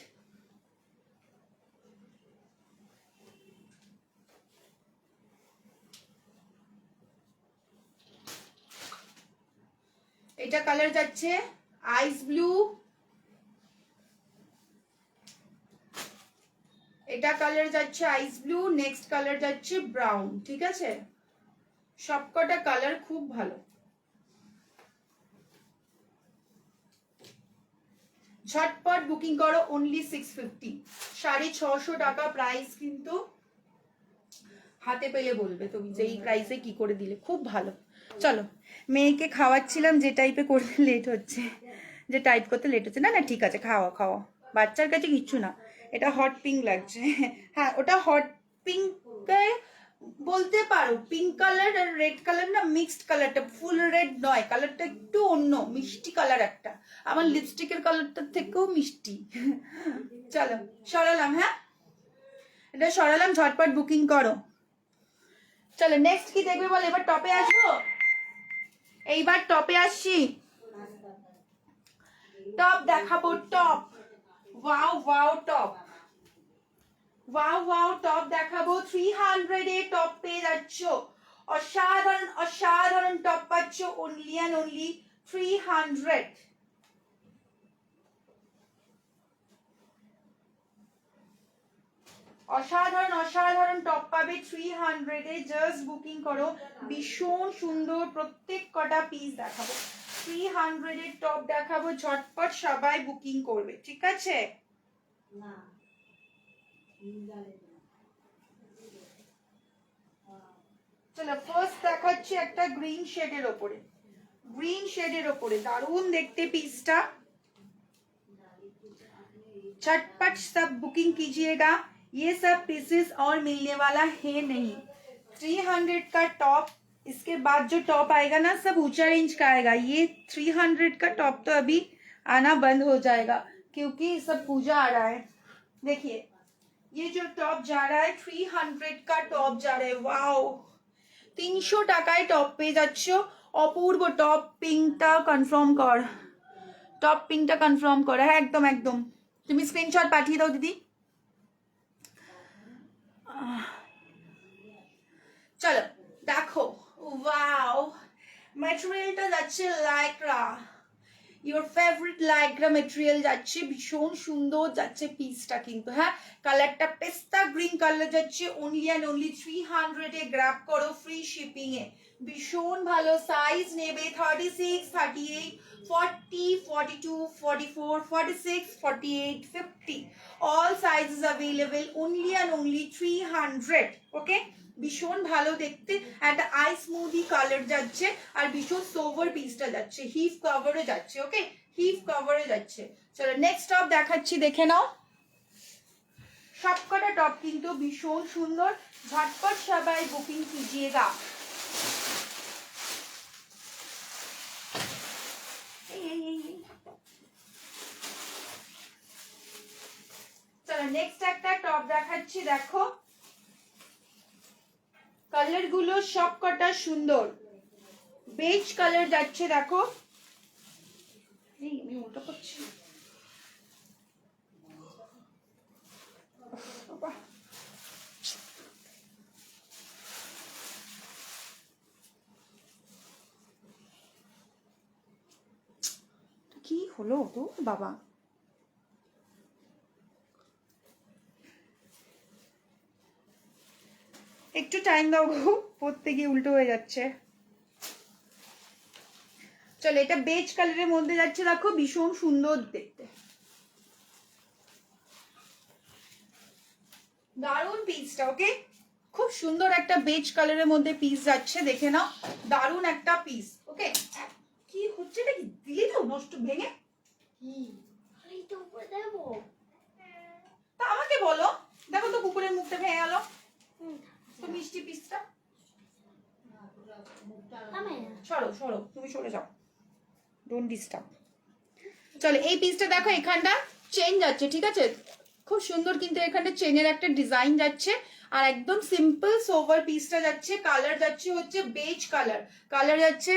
এটা কালার যাচ্ছে আইস ব্লু, এটা কালার যাচ্ছে আইস ব্লু। নেক্সট কালার যাচ্ছে ব্রাউন, ঠিক আছে। সবকটা কালার খুব ভালো। ঝটপট বুকিং করো, অনলি 650, 650 টাকা প্রাইস। কিন্তু হাতে পেলে বলবে তুমি যে এই প্রাইসে কি করে দিলে, খুব ভালো। চলো মেয়েকে খাওয়াচ্ছিলাম, যে টাইপে করতে লেট হচ্ছে, যে টাইপ করতে লেট হচ্ছে, না না ঠিক আছে, খাওয়া বাচ্চার কাছে কিচ্ছু না, এটা হট পিঙ্ক লাগছে। হ্যাঁ ওটা হট পিঙ্ক বলতে পারো, পিঙ্ক কালার আর রেড কালার না মিক্সড কালারটা, ফুল রেড নয়, কালারটা একটু অন্য মিষ্টি কালার একটা, আমার লিপস্টিকের কালারটার থেকেও মিষ্টি। চলো সরালাম, হ্যাঁ এটা সরালাম, ঝটপট বুকিং করো। চলো নেক্সট কি দেখবে বল, এবার টপে আসবো, এইবার টপে আসছি, টপ দেখাবো top. Wow wow top, wow wow top দেখাবো। 300 এ টপ পেয়ে যাচ্ছ, অসাধারণ অসাধারণ টপ পাচ্ছ অনলি অ্যান্ড অনলি 300। অসাধারণ অসাধারণ টপ পাবে 300 এ, জাস্ট বুকিং করো। ভীষণ সুন্দর প্রত্যেক কটা পিস দেখাবো, 300 এর টপ দেখাবো, ঝটপট সবাই বুকিং করবে, ঠিক আছে? চলো ফার্স্ট দেখাচ্ছি একটা গ্রিন শেডের ওপরে, ग्रीन शेडेर ओपरे दारुण देखते पीसटा, झटपट सब बुकिंग कीजिएगा, ये सब पीसेस और मिलने वाला है नहीं। 300 का टॉप, इसके बाद जो टॉप आएगा ना सब ऊंचा रेंज का आएगा, ये 300 का टॉप तो अभी आना बंद हो जाएगा क्योंकि सब पूजा आ रहा है। देखिए ये जो टॉप जा रहा है 300 का टॉप जा रहा है, वाओ 300 টাকায় টপ পেয়ে যাচ্ছ, অপূর্ব টপ পিঙ্কটা কনফার্ম কর, টপ পিঙ্কটা কনফার্ম কর, হ্যাঁ একদম একদম, তুমি স্ক্রিনশট পাঠিয়ে দাও দিদি। চলো দেখো, ওয়াও ম্যাটেরিয়ালটা যাচ্ছে Lycra, your favourite Lycra material যাচ্ছে, ভীষণ সুন্দর যাচ্ছে পিসটা কিন্তু, হ্যাঁ কালারটা পেস্তা গ্রিন কালার যাচ্ছে, only and only 300 A grab করো, ফ্রি শিপিং এ, ভীষণ ভালো সাইজ নেবে 36, 38, 40, 42, 44, 46, 48, 50, all sizes available, only and only 300, ওকে? ভীষণ ভালো দেখতে, একটা আই স্মুদি কালার যাচ্ছে আর ভীষণ সোভার পিসটা যাচ্ছে, হিপ কভারে যাচ্ছে, ওকে হিপ কভারে যাচ্ছে। চলো নেক্সট টপ দেখাচ্ছি, দেখে নাও, সবকটা টপ কিন্তু ভীষণ সুন্দর, ঝটপট সবাই বুকিং कीजिएगा। চলো নেক্সট একটা টপ দেখাচ্ছি, দেখো কালার গুলো সবকটা সুন্দর, বেজ কালার যাচ্ছে, দেখো এই আমি উল্টো করছি, কি হলো তো বাবা, একটু টাইম দাও গো, পড়তে গিয়ে উল্টো হয়ে যাচ্ছে। চলো এটা বেজ কালারের মধ্যে যাচ্ছে, দেখো ভীষণ সুন্দর দেখতে, দারুণ পিসটা, ওকে খুব সুন্দর একটা বেজ কালারের মধ্যে পিস যাচ্ছে, দেখে নাও দারুণ একটা পিস, ওকে? কি হচ্ছে নাকি দিলি তো নষ্ট ভেঙে, তা আমাকে বলো, দেখো তো কুকুরের মুখটা ভেঙে গেল, তো মিষ্টি পিসটা সরো সরো, তুমি সরে যাও, ডোন্ট ডিস্টার্ব। চলো এই পিসটা দেখো, এখানটা চেন যাচ্ছে, ঠিক আছে খুব সুন্দর, কিন্তু এখানে চেনের একটা ডিজাইন যাচ্ছে, আর একদম সিম্পল সোভার পিসটা যাচ্ছে, কালার যাচ্ছে হচ্ছে বেজ কালার, কালার যাচ্ছে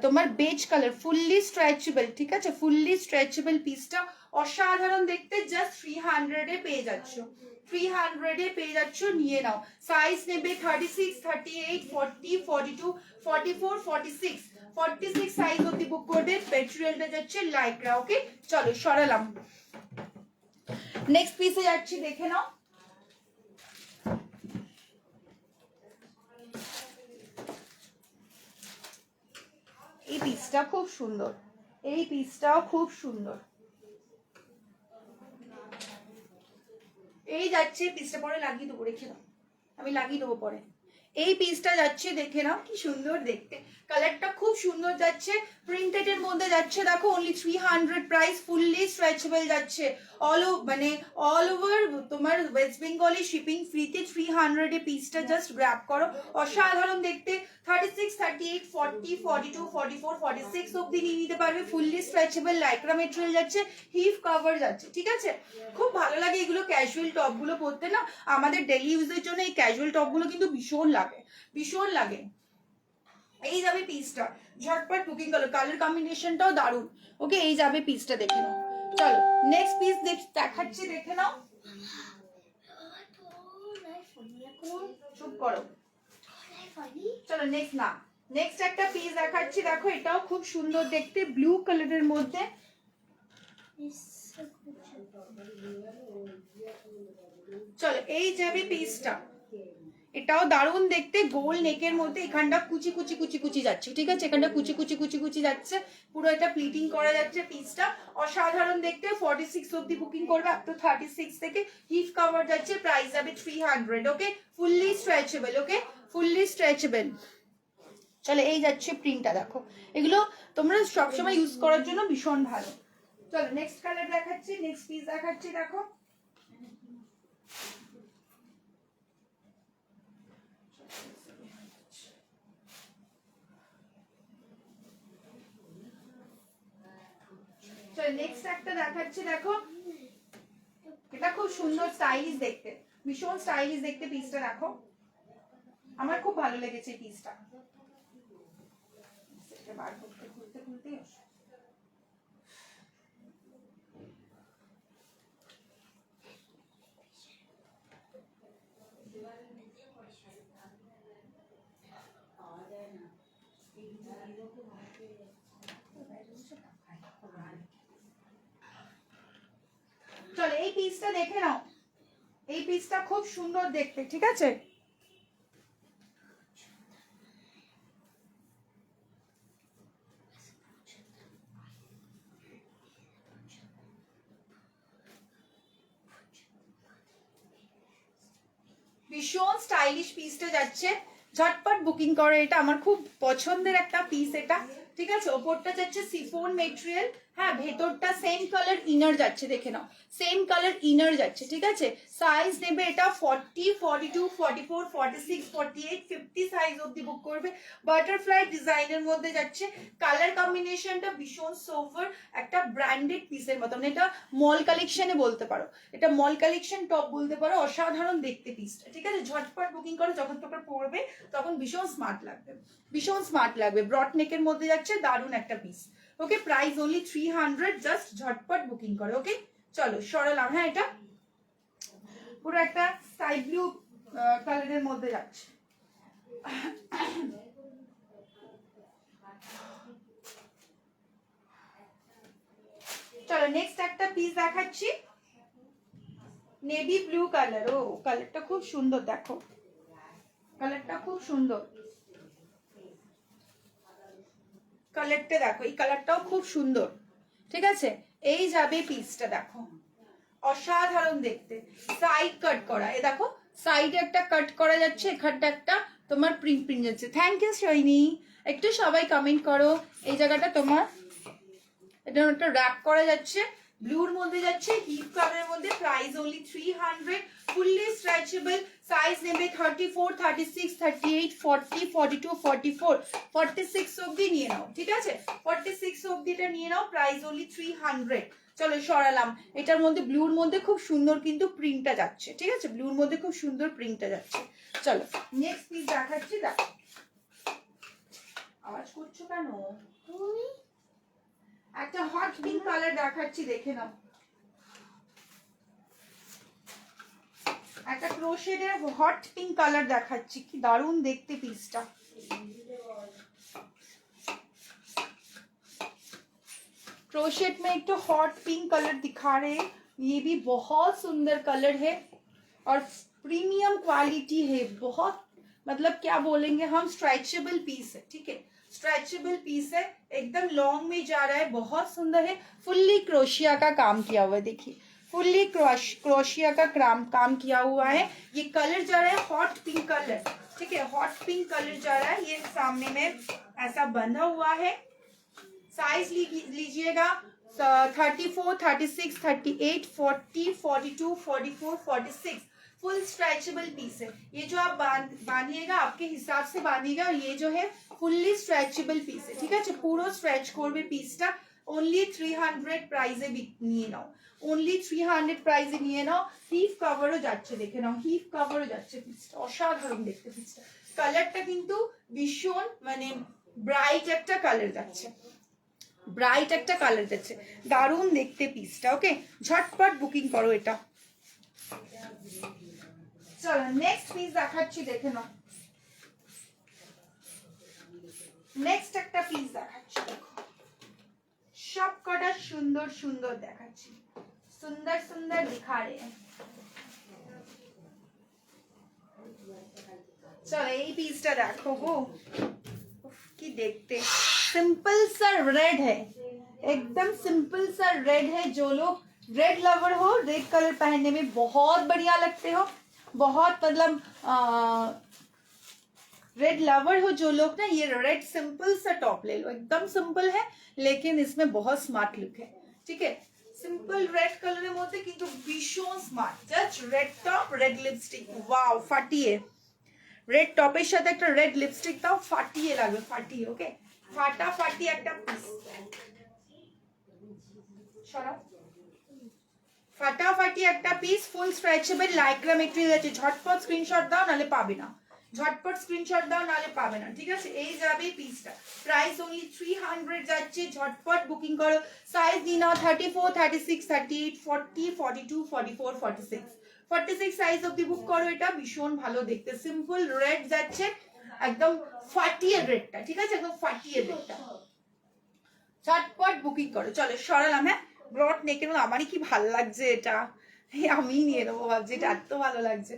তোমার বেজ কালার, ফুললি স্ট্রেচেবল, ঠিক আছে ফুললি স্ট্রেচেবল পিসটা অসাধারণ দেখতে, জাস্ট 300 এ পেয়ে যাচ্ছ, 300 এ পেয়ে যাচ্ছ, নিয়ে নাও। সাইজ নেবে 36, 38, 40, 42, 44, 46, 46 সাইজ অবধি বুক করবে, ম্যাটেরিয়ালটা যাচ্ছে লাইক্রা, ওকে? চলো সরালাম, নেক্সট পিসে যাচ্ছি, দেখে নাও, এই পিসটা খুব সুন্দর, এই পিসটাও খুব সুন্দর, এই যাচ্ছে পিসটা, পরে লাগিয়ে দেবো, রেখে দাও আমি লাগিয়ে দেবো পরে, এই পিসটা যাচ্ছে, দেখে নাও কি সুন্দর দেখতে, কালারটা খুব সুন্দর যাচ্ছে, প্রিন্টেড এর মধ্যে যাচ্ছে, দেখো অনলি 300 প্রাইস, ফুললি স্ট্রেচেবল যাচ্ছে, অল ওভার তোমার ওয়েস্ট বেঙ্গলে শিপিং ফ্রিতে 300 এ পিসটা জাস্ট গ্র্যাব করো, অসাধারণ দেখতে। 36, 38, 40, 42, 44, 46 অব্দি নিয়ে নিতে পারবে, ফুললি স্ট্রেচেবল, লাইক্রা মেটেরিয়াল যাচ্ছে, হিপ কভার যাচ্ছে, ঠিক আছে। খুব ভালো লাগে এগুলো ক্যাজুয়াল টপ গুলো পরতে না, আমাদের ডেলি ইউজের জন্য এই ক্যাজুয়াল টপ গুলো কিন্তু ভীষণ লাগে, ভীষণ লাগে। এই যাবে পিসটা, ঝটপট বুকিং করো, কালার কম্বিনেশনটাও দারুণ। ওকে, এই যাবে পিসটা, দেখে নাও। চলো নেক্সট পিস দেখাচ্ছি, দেখে নাও। চুপ করো, চলো নেক্সট না, নেক্সট একটা পিস দেখাচ্ছি, দেখো এটাও খুব সুন্দর দেখতে, ব্লু কালারের মধ্যে। চলো এই যাবে পিসটা, এটাও দারুণ দেখতে, গোল নেকের মধ্যে, এখানটা কুচি কুচি কুচি কুচি যাচ্ছে, ঠিক আছে, এখানটা কুচি কুচি কুচি কুচি যাচ্ছে, পুরো এটা প্লিটিং করা যাচ্ছে পিসটা, অসাধারণ দেখতে। 46 অব্দি বুকিং করবে, আপ টু 36 থেকে হিপ কভার যাচ্ছে, প্রাইস যাবে 300। Okay, fully stretchable, okay fully stretchable. চলো এই যাচ্ছে প্রিন্টটা, দেখো এগুলো তোমরা সবসময় ইউজ করার জন্য ভীষণ ভালো। চলো নেক্সট কালার দেখাচ্ছি, নেক্সট পিস দেখাচ্ছি, দেখো নেক্সট একটা দেখাচ্ছি, দেখো এটা খুব সুন্দর স্টাইলিশ দেখতে, ভীষণ স্টাইলিশ দেখতে পিসটা, দেখো আমার খুব ভালো লেগেছে এই পিসটা। বার করতে খুলতে খুলতে চলো এই পিসটা দেখে নাও, এই পিসটা খুব সুন্দর দেখতে, ঠিক আছে। ভীষণ স্টাইলিশ পিসটা যাচ্ছে, ঝটপট বুকিং করে, এটা আমার খুব পছন্দের একটা পিস এটা, ঠিক আছে। ওপরটা যাচ্ছে সিফন মেটেরিয়াল, হ্যাঁ ভেতরটা সেম কালার ইনার যাচ্ছে, দেখে নাও সেম কালার ইনার যাচ্ছে, ঠিক আছে। সাইজ নেবে এটা 40, 42, 44, 46, 48, 50 সাইজ অব্দি বুক করবে, বাটারফ্লাই ডিজাইনের মধ্যে যাচ্ছে, কালার কম্বিনেশনটা ভীষণ সোভার, একটা ব্র্যান্ডেড পিসের মতো, মানে এটা মল কালেকশনে বলতে পারো, এটা মল কালেকশন টপ বলতে পারো, অসাধারণ দেখতে পিসটা, ঠিক আছে। ঝটপট বুকিং করো, যখন তোমরা পরবে তখন ভীষণ স্মার্ট লাগবে, ভীষণ স্মার্ট লাগবে, ব্রড নেকের মধ্যে যাচ্ছে, দারুণ একটা পিস। ওকে, প্রাইস অনলি 300, জাস্ট ঝটপট বুকিং করো। ওকে চলো সরালাম, হ্যাঁ এটা পুরো একটা স্কাই ব্লু কালারের মধ্যে যাচ্ছে। চলো নেক্সট একটা পিস দেখাচ্ছি, নেভি ব্লু কালার, ও কালারটা খুব সুন্দর, দেখো কালারটা খুব সুন্দর, কালারটা দেখো, এই কালারটাও খুব সুন্দর, ঠিক আছে। এই যাবে পিসটা, দেখো অসাধারণ দেখতে, সাইড কাট করা, এ দেখো সাইডে একটা কাট করা যাচ্ছে, এখানটা একটা তোমার প্রিন্ট প্রিন্ট যাচ্ছে। থ্যাংক ইউ সৈনি, একটু সবাই কমেন্ট করো, এই জায়গাটা তোমার এটা একটা র্যাপ করা যাচ্ছে, ব্লুর মধ্যে যাচ্ছে, হিপ কালারের মধ্যে, price only 300, fully stretchable, size নেবে 34, 36, 38, 40, 42, 44, 46 অবধি নিয়ে নাও, ঠিক আছে 46 অবধিটা নিয়ে নাও, প্রাইস অনলি 300। চলো সরালাম, এটার মধ্যে ব্লুর মধ্যে খুব সুন্দর কিন্তু প্রিন্টটা যাচ্ছে, ঠিক আছে, ব্লুর মধ্যে খুব সুন্দর প্রিন্টটা যাচ্ছে। চলো নেক্সট পিস দেখাচ্ছি, দেখো আওয়াজ করছো কেন তুমি, একটা হট পিঙ্ক কালার দেখাচ্ছি, দেখে নাও, একটা ক্রোশেটের হট পিঙ্ক কালার দেখাচ্ছি, কি দারুণ দেখতে পিসটা, क्रोशेट में एक तो हॉट पिंक कलर दिखा रहे हैं, ये भी बहुत सुंदर कलर है और प्रीमियम क्वालिटी है, बहुत मतलब क्या बोलेंगे हम, स्ट्रेचेबल पीस है, ठीक है स्ट्रेचेबल पीस है, एकदम लॉन्ग में जा रहा है, बहुत सुंदर है, फुल्ली क्रोशिया का काम किया हुआ है, देखिए फुल्ली क्रोशिया का काम किया हुआ है। ये कलर जा रहा है हॉट पिंक कलर, ठीक है, हॉट पिंक कलर जा रहा है। ये सामने में ऐसा बंधा हुआ है। साइज लीजिएगा 34, 36, 38, 40, 42, 44, 46। फुल स्ट्रेचेबल पीस है। ये जो आप बांधिएगा आपके हिसाब से बांधिएगा। और ये जो है फुल्ली स्ट्रेचेबल पिस है, ठीक আছে। পুরো স্ট্রেচ করবে পিসটা। only 300 প্রাইসে নিয়ে নাও, only 300 প্রাইসে নিয়ে নাও। হিপ কভারও যাচ্ছে, দেখে নাও, হিপ কভারও যাচ্ছে পিসটা। অসাধারণ দেখতে পিসটা। কালারটা কিন্তু ভীষণ মানে ব্রাইট একটা কালার যাচ্ছে, ব্রাইট একটা কালার যাচ্ছে, দারুণ দেখতে পিসটা। ওকে, ঝটপট বুকিং করো এটা। চলো নেক্সট পিস দেখাচ্ছি, দেখে নাও। নেক্সট একটা পিস দেখাচ্ছি, দেখো সব কটা সুন্দর সুন্দর দেখাচ্ছি, সুন্দর সুন্দর দিখা রে। চলো এই পিসটা দেখো গো, কি দেখতে सिंपल सा रेड है, एकदम सिंपल सा रेड है। जो लोग रेड लवर हो, रेड कलर पहनने में बहुत बढ़िया लगते हो, बहुत मतलब रेड लवर हो जो लोग ना, ये रेड सिंपल सा टॉप ले लो। एकदम सिंपल है लेकिन इसमें बहुत स्मार्ट लुक है, ठीक है। सिंपल रेड कलर মধ্যে কিন্তু ভীষণ smart. Just red top, red lipstick, wow ফাটিয়ে। রেড টপের সাথে একটা রেড লিপস্টিক দাও, ফাটিয়ে লাগবে, ফাটিয়ে। ওকে, ফাটাফাটি একটা পিস, সরাও, ফাটাফাটি একটা পিস। ফুল স্ট্রেচেবল লাইক্রা মেটেরিয়াল আছে। ঝটপট স্ক্রিনশট দাও নালে পাবে না, ঝটপট স্ক্রিনশট দাও নালে পাবে না, ঠিক আছে। এই যাবে পিসটা। প্রাইস only 300 যাচ্ছে। ঝটপট বুকিং করো। সাইজ নিয়ে নাও 34, 36, 38, 40, 42, 44, 46। 46 সাইজ অবধি বুক করো। এটা ভীষণ ভালো দেখতে, সিম্পল রেড যাচ্ছে, একদম ফাটিয়ে রেডটা, ঠিক আছে, একদম ফাটিয়ে রেডটা। ঝটপট বুকিং করো। চলো সরালাম। হ্যাঁ, ব্রড নেকের মধ্যে আমারই কি ভালো লাগছে এটা, আমি নিয়ে নেবো ভাবছি, এটা এত ভালো লাগছে,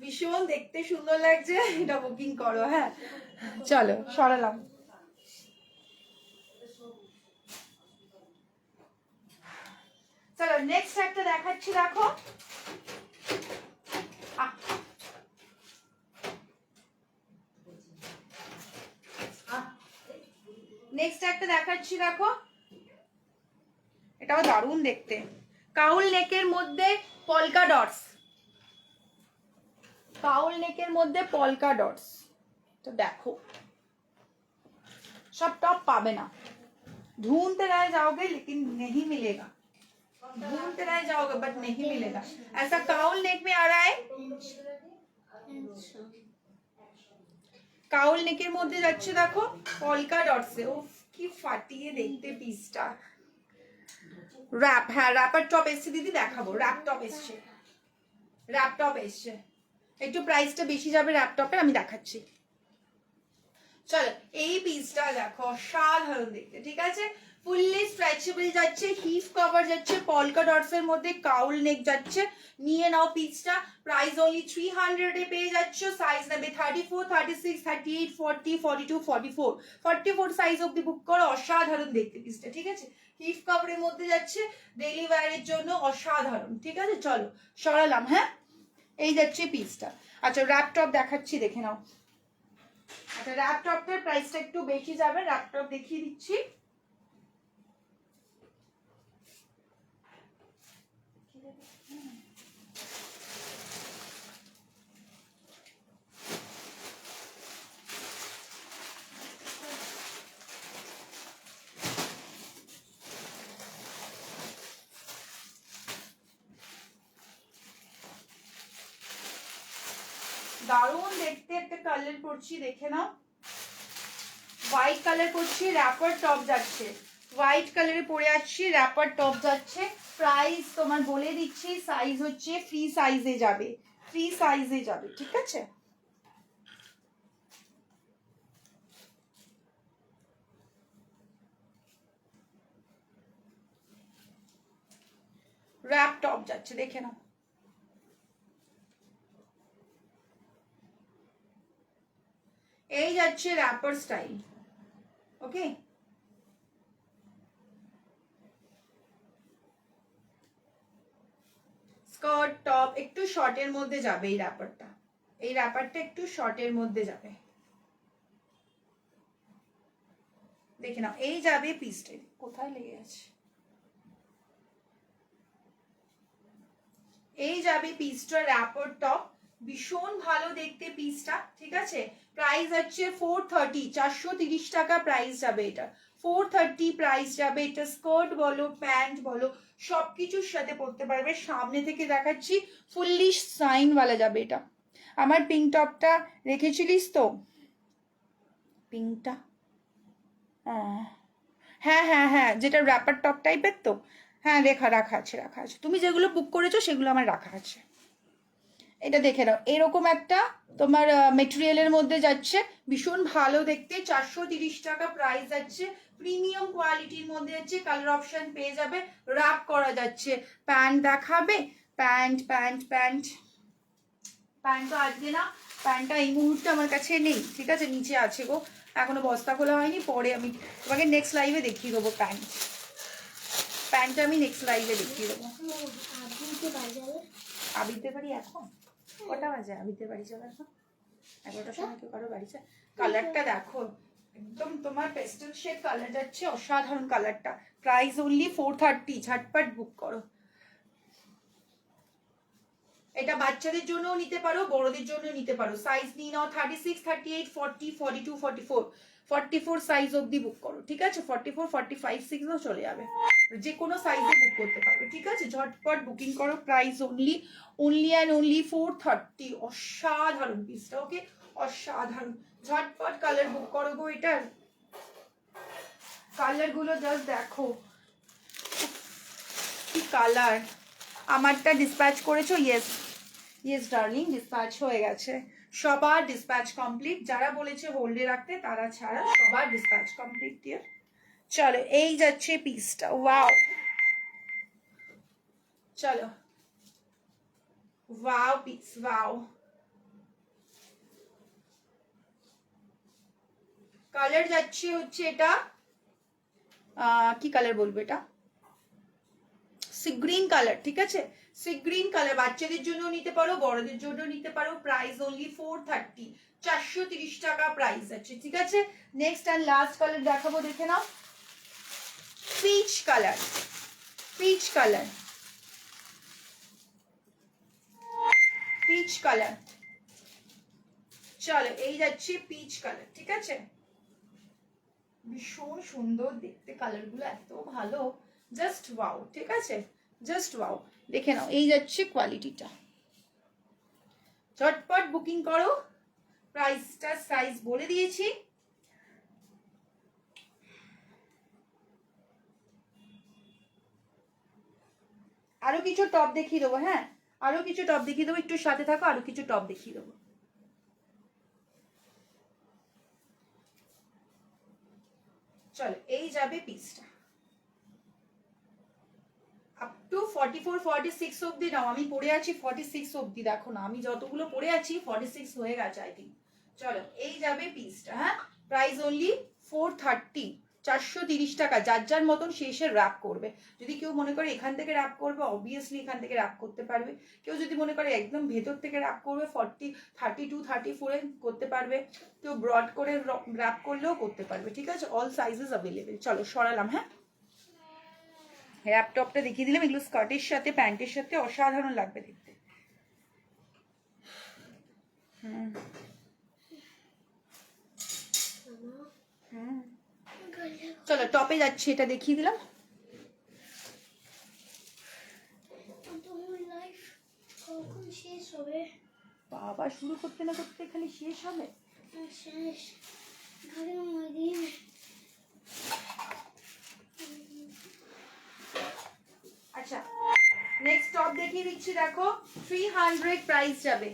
ভীষণ দেখতে সুন্দর লাগছে। এটা বুকিং করো। হ্যাঁ চলো সরালাম। চলো নেক্সট একটা দেখাচ্ছি, দেখো নেক্সট একটা দেখাচ্ছি, দেখো এটাও দারুণ দেখতে। কাউল নেকের মধ্যে পলকা ডটস, কাউল নেকের মধ্যে পলকা ডটস। তো দেখো सब टॉप पावे ना, ढूंढते रह जाओगे लेकिन नहीं मिलेगा, ढूंढते रह जाओगे बट नहीं मिलेगा। ऐसा काउल नेक में आ रहा है, কাউল নেকের মধ্যে যাচ্ছে, দেখো পলকা ডটসে। ও কি ফাটিয়ে দেখতে পিসটা। র‍্যাপ, হ্যাঁ র‍্যাপার টপ এসছে দিদি, দেখাবো। র‍্যাপ টপ এসছে, র‍্যাপ টপ এসছে। একটু প্রাইসটা বেশি যাবে র‍্যাপ টপে, আমি দেখাচ্ছি। চলো এই পিসটা দেখো, অসাধারণ দেখতে, ঠিক আছে। ফুললি স্ট্রেচেবল যাচ্ছে, হিপ কভার যাচ্ছে, পলকা ডটস এর মধ্যে কাউল নেক যাচ্ছে। নিয়ে নাও পিসটা। প্রাইস only 300 এ পেয়ে যাচ্ছ। সাইজ নেবে 34, 36, 38, 40, 42, 44। 44 সাইজ অবধি বুক করো। অসাধারণ দেখতে পিসটা, ঠিক আছে। হিপ কভারের মধ্যে যাচ্ছে, ডেইলি ওয়্যারের জন্য অসাধারণ, ঠিক আছে। চলো সরালাম। হ্যাঁ এই যাচ্ছে পিসটা। আচ্ছা র‍্যাপ টপ দেখাচ্ছি, দেখে নাও। আচ্ছা র‍্যাপ টপটার প্রাইসটা একটু বেশি যাবে, র‍্যাপ টপ দেখিয়ে দিচ্ছি। দারুণ দেখতে একটা কালার করছি, দেখে নাও। হোয়াইট কালার করছি, র‍্যাপার টপ যাচ্ছে। হোয়াইট কালারে পরে আসছি, র‍্যাপার টপ যাচ্ছে। প্রাইস তোমার বলে দিচ্ছি, সাইজ হচ্ছে ফ্রি সাইজে যাবে, ফ্রি সাইজে যাবে, ঠিক আছে। র‍্যাপ টপ যাচ্ছে, দেখে নাও। এই যাচ্ছে র‍্যাপার স্টাইল, ওকে। স্কার্ট টপ একটু শর্টের মধ্যে যাবে এই র্যাপারটা, এই র্যাপারটা একটু শর্টের মধ্যে যাবে, দেখে নাও এই যাবে পিসটা, কোথায় লেগে আছে, এই যাবে পিসটা র্যাপার টপ, ভীষণ ভালো দেখতে পিসটা, ঠিক আছে। প্রাইস হচ্ছে 430, 430 টাকা প্রাইস যাবে এটা, 430 প্রাইস যাবে এটা। স্কার্ট বলো প্যান্ট বলো সবকিছুর সাথে পরতে পারবে। সামনে থেকে দেখাচ্ছি ফুললি সাইনওয়ালা যাবে এটা। আমার পিঙ্ক টপটা রেখেছিলিস তো, পিঙ্কটা, হ্যাঁ হ্যাঁ হ্যাঁ, যেটা র্যাপার টপ টাইপের তো, হ্যাঁ রাখা আছে রাখা আছে, তুমি যেগুলো বুক করেছো সেগুলো আমার রাখা আছে। এটা দেখে নাও, এরকম একটা তোমার মেটেরিয়ালের মধ্যে যাচ্ছে, ভীষণ ভালো দেখতে, 430 টাকা প্রাইস যাচ্ছে, প্রিমিয়াম কোয়ালিটির মধ্যে যাচ্ছে, কালার অপশন পেয়ে যাবে, র্যাপ করা যাচ্ছে। প্যান্ট দেখাবে, প্যান্ট প্যান্ট প্যান্ট প্যান্ট তো আজকে না, প্যান্টটা এই মুহূর্তে আমার কাছে নেই, ঠিক আছে, নিচে আছে গো, এখনো বস্তা খোলা হয়নি, পরে আমি তোমাকে নেক্সট লাইভে দেখিয়ে দেবো প্যান্ট, প্যান্টটা আমি নেক্সট লাইভে দেখিয়ে দেবো। আবিরদের বাড়ি এখন কটা বাজে? আবিরদের বাড়ি চলে এখন 11টার সময় কেউ কারো বাড়ি যায়। কালারটা দেখো, একদম তোমার পেস্টেল শেড কালার যাচ্ছে, অসাধারণ কালারটা। প্রাইস অনলি 430, ঝটপট বুক করো। এটা বাচ্চাদের জন্যও নিতে পারো, বড়দের জন্য নিতে পারো, সাইজ নিয়ে নাও 36, 38, 40, 42, 44, 44 সাইজ অবধি বুক করো, ঠিক আছে। 44, 45, 6ও চলে যাবে, যে কোনো সাইজে বুক করতে পারবে, ঠিক আছে। ঝটপট বুকিং করো। প্রাইস অনলি অ্যান্ড অনলি 430, অসাধারণ পিসটা, ওকে, অসাধারণ। ঝটপট কালার বুক করো গো। এটার কালার গুলো জাস্ট দেখো কি কালার। আমারটা ডিসপ্যাচ করেছো? ইয়েস ইয়েস ডার্লিং, ডিসপ্যাচ হয়ে গেছে, সবার ডিসপ্যাচ কমপ্লিট, যারা বলেছে হোল্ডে রাখতে তারা ছাড়া সবার ডিসপ্যাচ কমপ্লিট ডিয়ার। চলো এই যাচ্ছে পিসটা, ওয়াও, চলো ওয়াও পিস, ওয়াও। কালার যাচ্ছে হচ্ছে এটা কি কালার বলবো, এটা সি গ্রিন কালার, ঠিক আছে, সি গ্রিন কালার। বাচ্চাদের জন্য নিতে পারো, বড়দের জন্য নিতে পারো। প্রাইস অনলি 430, 430 টাকা প্রাইস আছে, ঠিক আছে। নেক্সট অ্যান্ড লাস্ট কালার দেখাবো, দেখে নাও, peach colour, peach colour, peach colour. চলো এই যাচ্ছে পিচ কালার, ঠিক আছে, ভীষণ সুন্দর দেখতে, কালারগুলো এত ভালো, জাস্ট ওয়াও, ঠিক আছে, জাস্ট ওয়াও। দেখে নাও এই যাচ্ছে কোয়ালিটিটা, ঝটপট বুকিং করো। প্রাইসটা সাইজ বলে দিয়েছি। আরো কিছু টপ দেখিয়ে দেবো, হ্যাঁ আরো কিছু টপ দেখিয়ে দেবো, একটু সাথে থাকো, আরো কিছু টপ দেখিয়ে দেবো। চলো এই যাবে পিসটা, আপ টু 44, 46 অব্দি নাও, আমি পড়ে আছি 46 অব্দি, দেখো না আমি যতগুলো পড়ে আছি 46 হয়ে গেছে আই থিঙ্ক। চলো এই যাবে পিসটা, হ্যাঁ প্রাইস অনলি 430, 430 টাকা। যার যার মতন শেষে র্যাপ করবে, যদি কেউ মনে করে এখান থেকে র্যাপ করবে অবভিয়াসলি এখান থেকে র্যাপ করতে পারবে, কেউ যদি মনে করে একদম ভেতর থেকে র্যাপ করবে 40, 32, 34 এ করতে পারবে, কেউ ব্রড করে র্যাপ করলেও করতে পারবে, ঠিক আছে, অল সাইজেস অ্যাভেলেবেল। চলো সরালাম, হ্যাঁ র্যাপ টপটা দেখিয়ে দিলাম, এগুলো স্কার্টের সাথে প্যান্টের সাথে অসাধারণ লাগবে দেখতে। চলো টপে যাচ্ছি, এটা দেখিয়ে দিলাম। বাবা শুরু করতে না করতে খালি শেষ হবে। আচ্ছা নেক্সট টপ দেখিয়ে দিচ্ছি, দেখো 300 প্রাইস যাবে,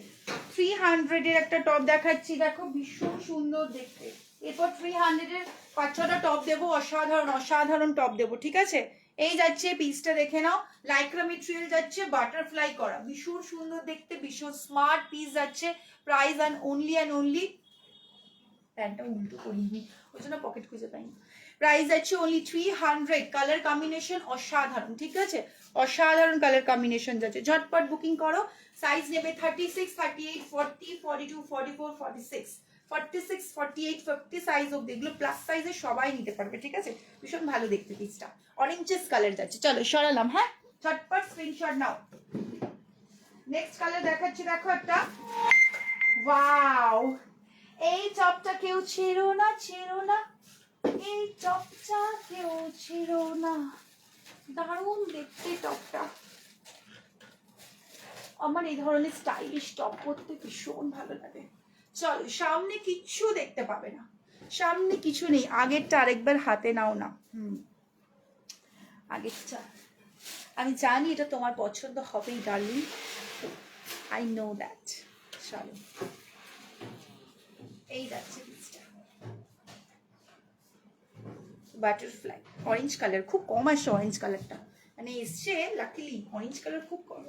300 এর একটা টপ দেখাচ্ছি, দেখো ভীষণ সুন্দর দেখতে। এরপর 300 এর 5-6টা টপ দেবো, অসাধারণ অসাধারণ টপ দেবো, ঠিক আছে। এই যাচ্ছে পিসটা, দেখে নাও, লাইক্রা মেটেরিয়াল যাচ্ছে, বাটারফ্লাই করা, ভীষণ সুন্দর দেখতে, ভীষণ স্মার্ট পিস যাচ্ছে। প্রাইস অ্যান্ড অনলি প্যান্টটা উল্টো করিনি ওই জন্য পকেট খুঁজে পাইনি। প্রাইস আছে অনলি 300। কালার কম্বিনেশন অসাধারণ, ঠিক আছে, অসাধারণ কালার কম্বিনেশন যাচ্ছে। ঝটপট বুকিং করো। সাইজ নেবে 36, 38, 40, 42, 44, 46, 46, 48, 50 সাইজ অব্দি। এগুলো প্লাস সাইজে সবাই নিতে পারবে, ঠিক আছে। ভীষণ ভালো দেখতে পিসটা, অরেঞ্জেস কালার যাচ্ছে। চলো সরালাম, হ্যাঁ, ঝটপট স্ক্রিনশট নাও। নেক্সট কালার দেখাচ্ছি, দেখো একটা, ওয়াও, এই টপটা কেউ ছেড়ো না, ছেড়ো না, এই টপটা কেউ ছেড়ো না। দারুণ দেখতে টপটা। আমার এই ধরনের স্টাইলিশ টপ পরতে ভীষণ ভালো লাগে। চল, সামনে কিচ্ছু দেখতে পাবে না, সামনে কিছু নেই। আগেরটা আরেকবার হাতে নাও না। আগেরটা আমি জানি এটা তোমার পছন্দ হবেই ডার্লিং, আই নো দ্যাট। চলো, এই যাচ্ছে বাটারফ্লাই অরেঞ্জ কালার, খুব কম আসে অরেঞ্জ কালারটা, মানে এসছে লাকিলি, অরেঞ্জ কালার খুব কম।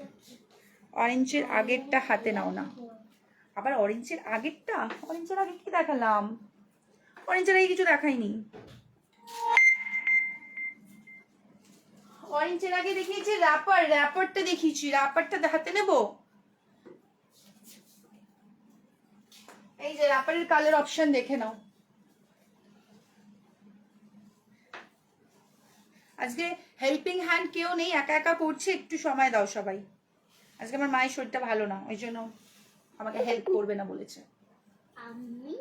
অরেঞ্জের আগেরটা হাতে নাও না। আবার অরেঞ্জের আগেরটা, অরেঞ্জের আগে কি দেখালাম? অরেঞ্জের আগে কিছু দেখাইনি। অরেঞ্জের আগে দেখিয়েছি র্যাপার, র্যাপারটা দেখিয়েছি, র্যাপারটা হাতে নেব। এই যে র্যাপারের কালার অপশন দেখে নাও। আজকে হেল্পিং হ্যান্ড কেউ নেই, একা একা করছে, একটু সময় দাও সবাই। আজকে আমার মায়ের শরীরটা ভালো না, ওই জন্য আমাকে হেল্প করবে না বলেছে। আমি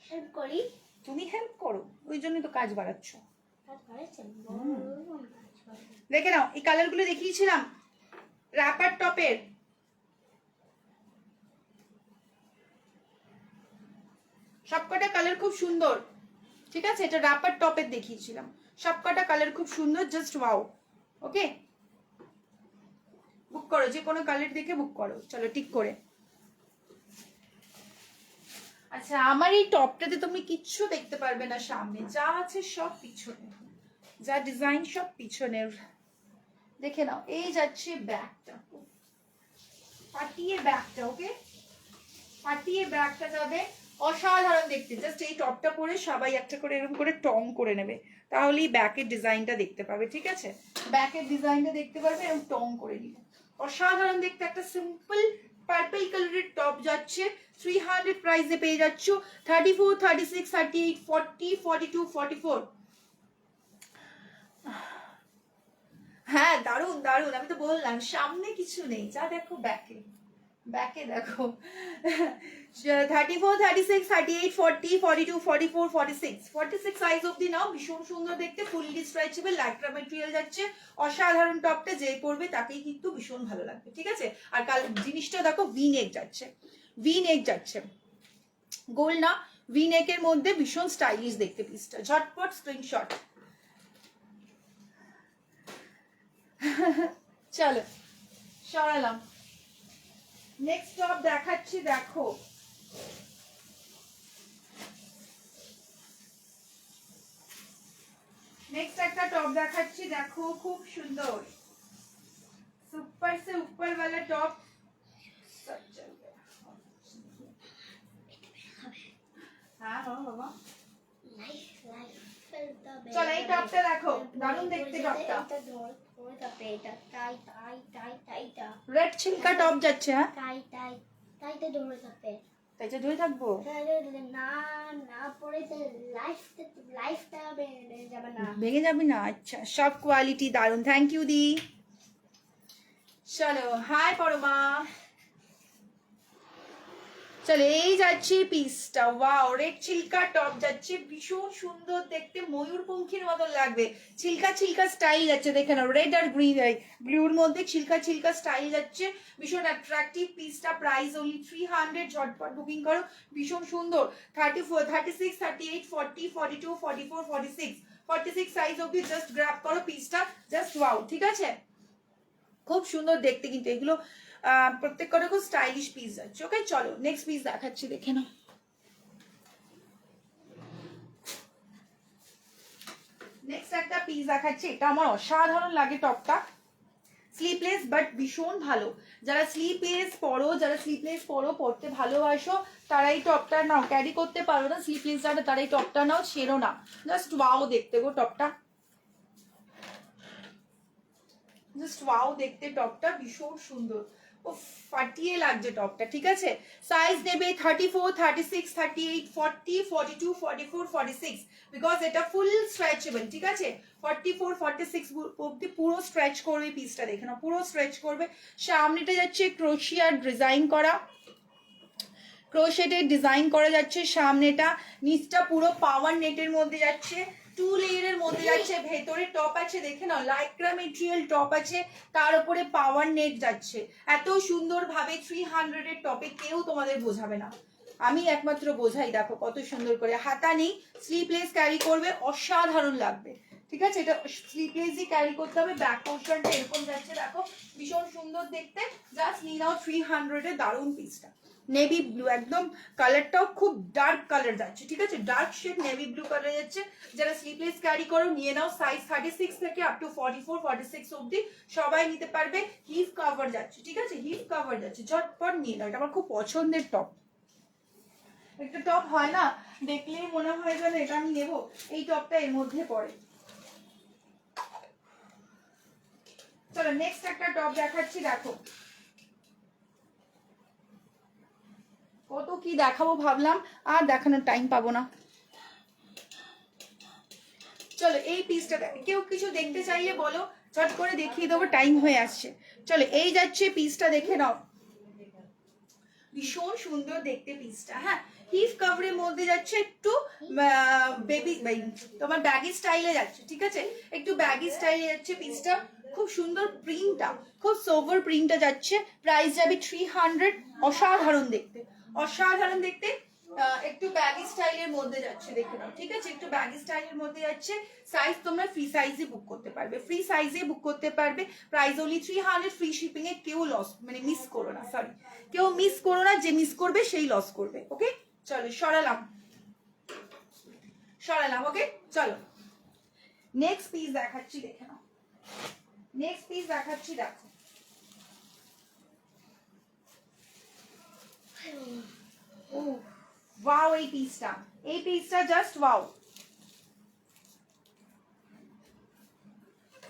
হেল্প করি, তুমি হেল্প করো, ওই জন্যই তো কাজ বাড়াচ্ছ। দেখে দেখে নাও, এই কালারগুলো দেখিয়েছিলাম র্যাপার টপের। সবকটা কালার খুব সুন্দর, ঠিক আছে। এটা র্যাপার টপের দেখিয়েছিলাম, সবকটা কালার খুব সুন্দর, জাস্ট ওয়াও। ওকে, বুক করো, যে কোনো কালার দেখে বুক করো। চলো টিক করে। আচ্ছা, আমার এই টপটাতে তুমি কিচ্ছু দেখতে পারবে না, সামনে যা আছে সব পিছনে, যা ডিজাইন সব পিছনের। দেখে নাও, এই যাচ্ছে ব্যাগটা, পাটিয়ে ব্যাগটা, ওকে, পাটিয়ে ব্যাগটা যাবে, অসাধারণ দেখতে। জাস্ট এই টপটা পরে সবাই একটা করে এরকম করে টং করে নেবে, তাহলেই ব্যাকের ডিজাইনটা দেখতে পাবে, ঠিক আছে। ব্যাকের ডিজাইনটা দেখতে পারবে এরকম টং করে নিলে, অসাধারণ দেখতে। একটা সিম্পল পার্পল কালারের টপ যাচ্ছে 300 প্রাইসে পেয়ে যাচ্ছ। 34, 36, 38, 40, 42, 44। হ্যাঁ, দারুন দারুন, আমি তো বললাম সামনে কিছু নেই, যা দেখো ব্যাকে, ব্যাকে দেখো। 34, 36, 38, 40, 42, 44, 46, 46 সাইজ অব্দি নাও। ভীষণ সুন্দর দেখতে, ফুললি স্ট্রেচেবল, লাইক্রা ম্যাটেরিয়াল যাচ্ছে। অসাধারণ টপটা যে পরবে তাকেই কিন্তু ভীষণ ভালো লাগবে, ঠিক আছে। আর কাল জিনিসটা দেখো, ভি নেক যাচ্ছে, ভি নেক যাচ্ছে, গোল না, ভি নেকের মধ্যে ভীষণ স্টাইলিশ দেখতে পিসটা। ঝটপট স্ক্রিনশট। চলো সরালাম। নেক্সট টপ দেখাচ্ছি, দেখো, নেক্সট একটা টপ দেখাচ্ছি, দেখো, খুব সুন্দর, সুপার সে উপর वाला টপ। হ্যাঁ বাবা, চলো এই টপটা দেখো, দারুণ দেখতে টপটা। রেড ছিলকা টপ যাচ্ছে, হ্যাঁ, তাই যে ধরে থাকবো, ভেঙে যাবে না। আচ্ছা, সব কোয়ালিটি দারুণ, থ্যাংক ইউ দি। চলো হাই পরমা। চলো এই যাচ্ছে পিসটা, ওয়াও, রেড ছিলকা টপ যাচ্ছে, ভীষণ সুন্দর দেখতে, ময়ূরপঙ্খীর মতন লাগবে। ছিলকা ছিলকা স্টাইল যাচ্ছে, দেখে নাও, রেড আর গ্রিন, ব্লুর মধ্যে ছিলকা ছিলকা স্টাইল যাচ্ছে, ভীষণ অ্যাট্রাকটিভ পিসটা। প্রাইস অনলি 300, ঝটপট বুকিং করো, ভীষণ সুন্দর। 34, 36, 38, 40, 42, 44, 46, 46 সাইজ অব্দি জাস্ট গ্র্যাব করো পিসটা, জাস্ট ওয়াও, ঠিক আছে। খুব সুন্দর দেখতে কিন্তু এগুলো, প্রত্যেক কটা খুব স্টাইলিশ পিস যাচ্ছে। ওকে, চলো নেক্সট পিস দেখাচ্ছি, দেখে নাও। নেক্সট একটা পিস দেখাচ্ছি, এটা আমার অসাধারণ লাগে টপটা। স্লিপলেস বাট ভীষণ ভালো, যারা স্লিপলেস পরো, যারা স্লিপলেস পরো, পরতে ভালোবাসো, তারা এই টপটা নাও, ক্যারি করতে পারো না স্লিভলেস যারা, তারা এই টপটা নাও, ছেড়ো না। জাস্ট ওয়াও দেখতে গো টপটা, জাস্ট ওয়াও দেখতে টপটা, ভীষণ সুন্দর। ও ফাটিয়ে লাগছে টপটা, ঠিক আছে। সাইজ নেবে 34, 36, 38, 40, 42, 44, 46, বিকজ এটা ফুল স্ট্রেচেবল, ঠিক আছে। 44, 46 অব্দি পুরো স্ট্রেচ করবে পিসটা, দেখে নাও পুরো স্ট্রেচ করবে। সামনেটা যাচ্ছে ক্রোশিয়ার ডিজাইন করা, ক্রোশেটের ডিজাইন করা যাচ্ছে সামনেটা, নিচটা পুরো পাওয়ার নেটের মধ্যে যাচ্ছে, 2 লেয়ারের মধ্যে যাচ্ছে, ভেতরে টপ আছে দেখে নাও, লাইক্রা মেটেরিয়াল টপ আছে, তার উপরে পাওয়ার নেট যাচ্ছে। এত সুন্দর ভাবে 300 এর টপে কেউ তোমাদের বোঝাবে না, আমি একমাত্র বোঝাই। দেখো কত সুন্দর করে, হাতা নেই, স্লিভলেস ক্যারি করবে, অসাধারণ লাগবে, ঠিক আছে। এটা স্লিভলেসই ক্যারি করতে হবে। ব্যাক পোর্শনটা এরকম যাচ্ছে, দেখো ভীষণ সুন্দর দেখতে। জাস্ট নিয়ে নাও 300 এর দারুণ পিসটা, নেভি ব্লু, একদম কালারটাও খুব ডার্ক কালার যাচ্ছে, ঠিক আছে। Dark shade navy blue colour যাচ্ছে। যারা স্লিভলেস ক্যারি করো নিয়ে নাও, সাইজ 36 থেকে আপ টু 44, 46 অবধি সবাই নিতে পারবে। হিপ কভার যাচ্ছে, ঠিক আছে, হিপ কভার যাচ্ছে, ঝটপট নিয়ে নাও। এটা আমার খুব পছন্দের টপ। একটা টপ হয় না দেখলেই মনে হয় যেন এটা আমি নেবো, এই টপটা এর মধ্যে পড়ে। চলো নেক্সট একটা টপ দেখাচ্ছি, দেখো কত কি দেখাবো ভাবলাম, আর দেখানোর টাইম পাবো না। চলো এই পিসটা কেউ কিছু দেখতে চাইলে বলো, চট করে দেখিয়ে দেবো, টাইম হয়ে আসছে। চলো এই যাচ্ছে পিসটা, দেখে নাও ভীষণ সুন্দর দেখতে পিসটা। হ্যাঁ, হিপ কভারের মধ্যে যাচ্ছে, একটু বেবি তোমার ব্যাগি স্টাইলে যাচ্ছে, ঠিক আছে, একটু ব্যাগি স্টাইলে যাচ্ছে পিসটা। খুব সুন্দর প্রিন্টটা, খুব সোভার প্রিন্টটা যাচ্ছে। প্রাইস যাবে 300, অসাধারণ দেখতে, অসাধারণ দেখতে। একটু ব্যাগি স্টাইলের মধ্যে যাচ্ছে, দেখে নাও, ঠিক আছে, একটু ব্যাগি স্টাইলের মধ্যে যাচ্ছে। সাইজ তোমরা ফ্রি সাইজে বুক করতে পারবে, ফ্রি সাইজে বুক করতে পারবে। প্রাইস অনলি 300, ফ্রি শিপিং এ। কেউ লস মানে মিস করো না, সরি কেউ মিস করো না, যে মিস করবে সেই লস করবে। ওকে চলো সরালাম, সরালাম, ওকে চলো নেক্সট পিস দেখাচ্ছি, দেখে নাও নেক্সট পিস দেখাচ্ছি, দেখো ও ওয়াও, এই পিসটা জাস্ট ওয়াও।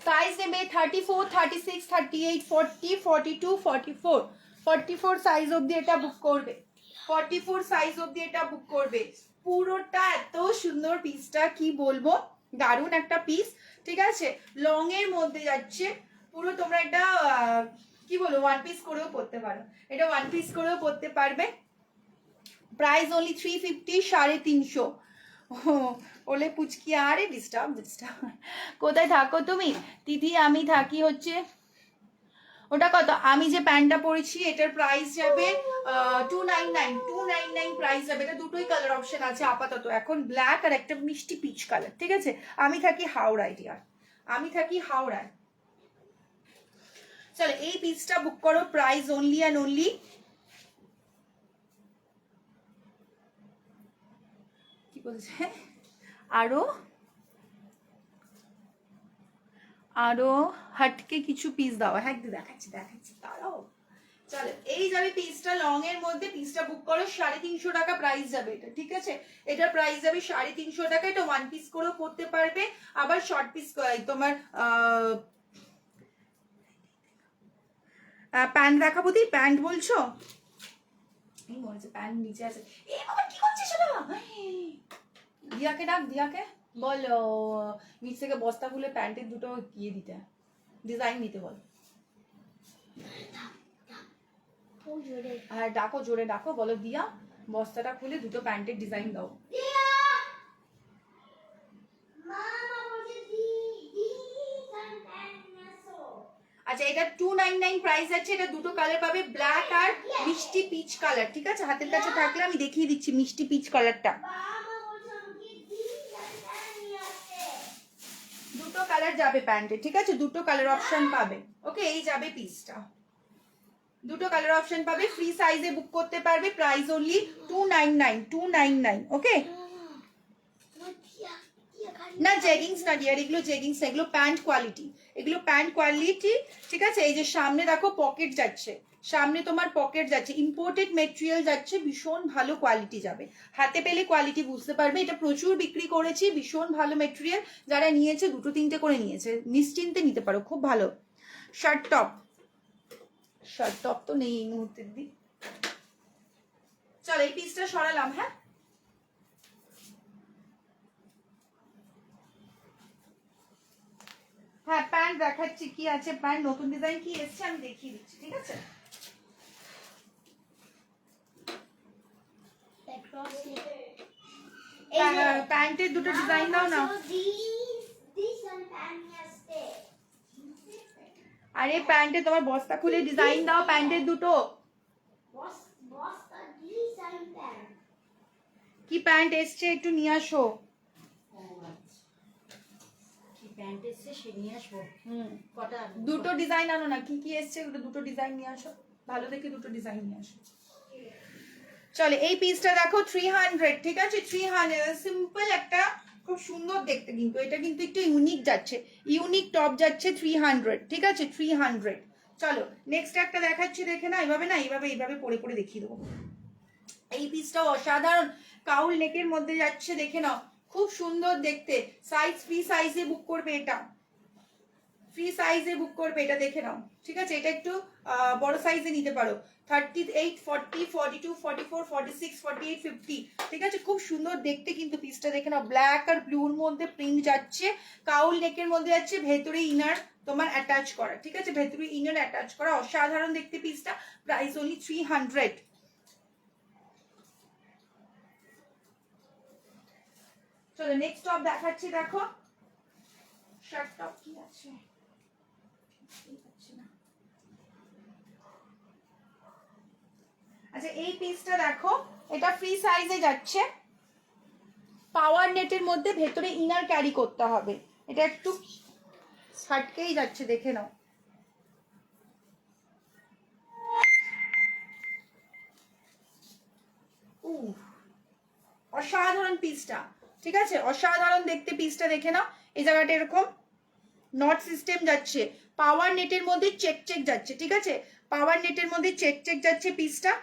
সাইজ নেবে 34, 36, 38, 40, 42, 44, 44 সাইজ অবধি এটা বুক করবে, 44 সাইজ অবধি এটা বুক করবে। পুরোটা এত সুন্দর পিসটা, কি বলবো, দারুণ একটা পিস, ঠিক আছে। লং এর মধ্যে যাচ্ছে পুরো, তোমরা এটা কি বলো ওয়ান পিস করেও পরতে পারো, এটা ওয়ান পিস করেও পরতে পারবে। Price only 350, 350। ওলে পুচকি, আরে ডিস্টার্ব ডিস্টার্ব, কোথায় থাকো তুমি? দিদি আমি থাকি হচ্ছে, ওটা কত, আমি যে প্যান্টটা পরেছি এটার প্রাইস যাবে 299, 299 প্রাইস যাবে। এটা দুটোই কালার অপশন আছে আপাতত এখন, ব্ল্যাক আর একটা মিষ্টি পিচ কালার, ঠিক আছে। আমি থাকি হাওড়ায়, ডিয়ার, আমি থাকি হাওড়ায়। চলো এই পিসটা বুক করো, প্রাইস অনলি অ্যান্ড অনলি, কি বলছে, আরো আরো হাটকে কিছু পিস দাও। হ্যাঁ দেখাচ্ছি দেখাচ্ছি, তারাও। চলো এই যাবে পিসটা, লং এর মধ্যে পিসটা বুক করো, 350 টাকা প্রাইস যাবে এটা, ঠিক আছে। এটার প্রাইস যাবে 350 টাকা। এটা ওয়ান পিস করেও পরতে পারবে, আবার শর্ট পিস তোমার প্যান্ট দেখাবো। দি প্যান্ট বলছো, এই মনে হচ্ছে প্যান্ট নিচে আছে। এই বাবা কি করছিস সেটা, দিয়াকে ডাক, দিয়াকে বল নিচ থেকে বস্তা খুলে প্যান্টের দুটো দিয়ে দিতে, ডিজাইন দিতে বল। হ্যাঁ ডাকো, জোরে ডাকো, বলো দিয়া বস্তাটা খুলে দুটো প্যান্টের ডিজাইন দাও। আচ্ছা এটা 299 প্রাইস আছে। এটা দুটো কালার পাবে, ব্ল্যাক আর মিষ্টি পিচ কালার, ঠিক আছে। হাতের কাছে থাকলে আমি দেখিয়ে দিচ্ছি মিষ্টি পিচ কালারটা। দুটো কালার যাবে প্যান্টে, ঠিক আছে, দুটো কালার অপশন পাবে। ওকে এই যাবে পিসটা, দুটো কালার অপশন পাবে, ফ্রি সাইজে বুক করতে পারবে। Price only 299, 299। ওকে না জেগিংস না ডিয়ার, এগুলো জেগিংস না, এগুলো প্যান্ট কোয়ালিটি, এগুলো প্যান্ট কোয়ালিটি, ঠিক আছে। এই যে সামনে দেখো পকেট যাচ্ছে, সামনে তোমার পকেট যাচ্ছে, ইম্পোর্টেড মেটেরিয়াল যাচ্ছে, ভীষণ ভালো কোয়ালিটি যাবে, হাতে পেলে কোয়ালিটি বুঝতে পারবে। এটা প্রচুর বিক্রি করেছি, ভীষণ ভালো মেটেরিয়াল, যারা নিয়েছে দুটো তিনটে করে নিয়েছে, নিশ্চিন্তে নিতে পারো, খুব ভালো। শার্ট টপ, শার্ট টপ তো নেই এই মুহূর্তের দিক। চল এই পিসটা সরালাম, হ্যাঁ হ্যাঁ প্যান্ট দেখাচ্ছি কি আছে, প্যান্ট নতুন ডিজাইন কি এসছে আমি দেখিয়ে দিচ্ছি, ঠিক আছে। প্যান্টের দুটো ডিজাইন দাও না। আরে প্যান্টে তোমার বস্তা খুলে ডিজাইন দাও, প্যান্টের দুটো। কি প্যান্ট এসছে একটু নিয়ে আসো। প্যান্ট এসছে সে নিয়ে আসবো। কটা দুটো ডিজাইন আনো না, কি কি এসছে দুটো ডিজাইন নিয়ে আসো, ভালো দেখে দুটো ডিজাইন নিয়ে আসো। চলে এই পিসটা দেখো 300, ঠিক আছে 300, সিম্পল একটা, খুব সুন্দর দেখতে, কিন্তু এটা কিন্তু একটু ইউনিক যাচ্ছে, ইউনিক টপ যাচ্ছে 300, ঠিক আছে 300। চলো নেক্সট একটা দেখাচ্ছি, দেখে না এইভাবে, না এইভাবে এইভাবে পরে পরে দেখিয়ে দেবো। এই পিসটাও অসাধারণ, কাউল নেকের মধ্যে যাচ্ছে, দেখে নাও খুব সুন্দর দেখতে, সাইজ ফ্রি সাইজে বুক করবে, এটা ফ্রি সাইজে বুক করবে, এটা দেখে নাও, ঠিক আছে। এটা একটু বড় সাইজে নিতে পারো, 38, 40, 42, 44, 46, 48, 50, ঠিক আছে। খুব সুন্দর দেখতে কিন্তু পিসটা, দেখে নাও ব্ল্যাক আর ব্লুর মধ্যে প্রিন্ট যাচ্ছে, কাউল নেকের মধ্যে যাচ্ছে, ভেতরে ইনার তোমার অ্যাটাচ করা, ঠিক আছে, ভেতরে ইনার অ্যাটাচ করা, অসাধারণ দেখতে পিসটা। Price only 300। চলো নেক্সট টপ দেখাচ্ছি, দেখো শার্ট টপ কি আছে, আচ্ছা এই পিসটা দেখো, এটা ফ্রি সাইজে যাচ্ছে, পাওয়ার নেটের মধ্যে, ভেতরে ইনার ক্যারি করতে হবে, এটা একটু ছাটকেই যাচ্ছে, দেখে নাও। অসাধারণ পিসটা, ঠিক আছে, অসাধারণ দেখতে পিসটা, দেখে নাও। এই জায়গাটা এরকম নট সিস্টেম যাচ্ছে, পাওয়ার নেটের মধ্যে চেক চেক যাচ্ছে, ঠিক আছে, পাওয়ার নেটের মধ্যে চেক চেক যাচ্ছে পিসটা,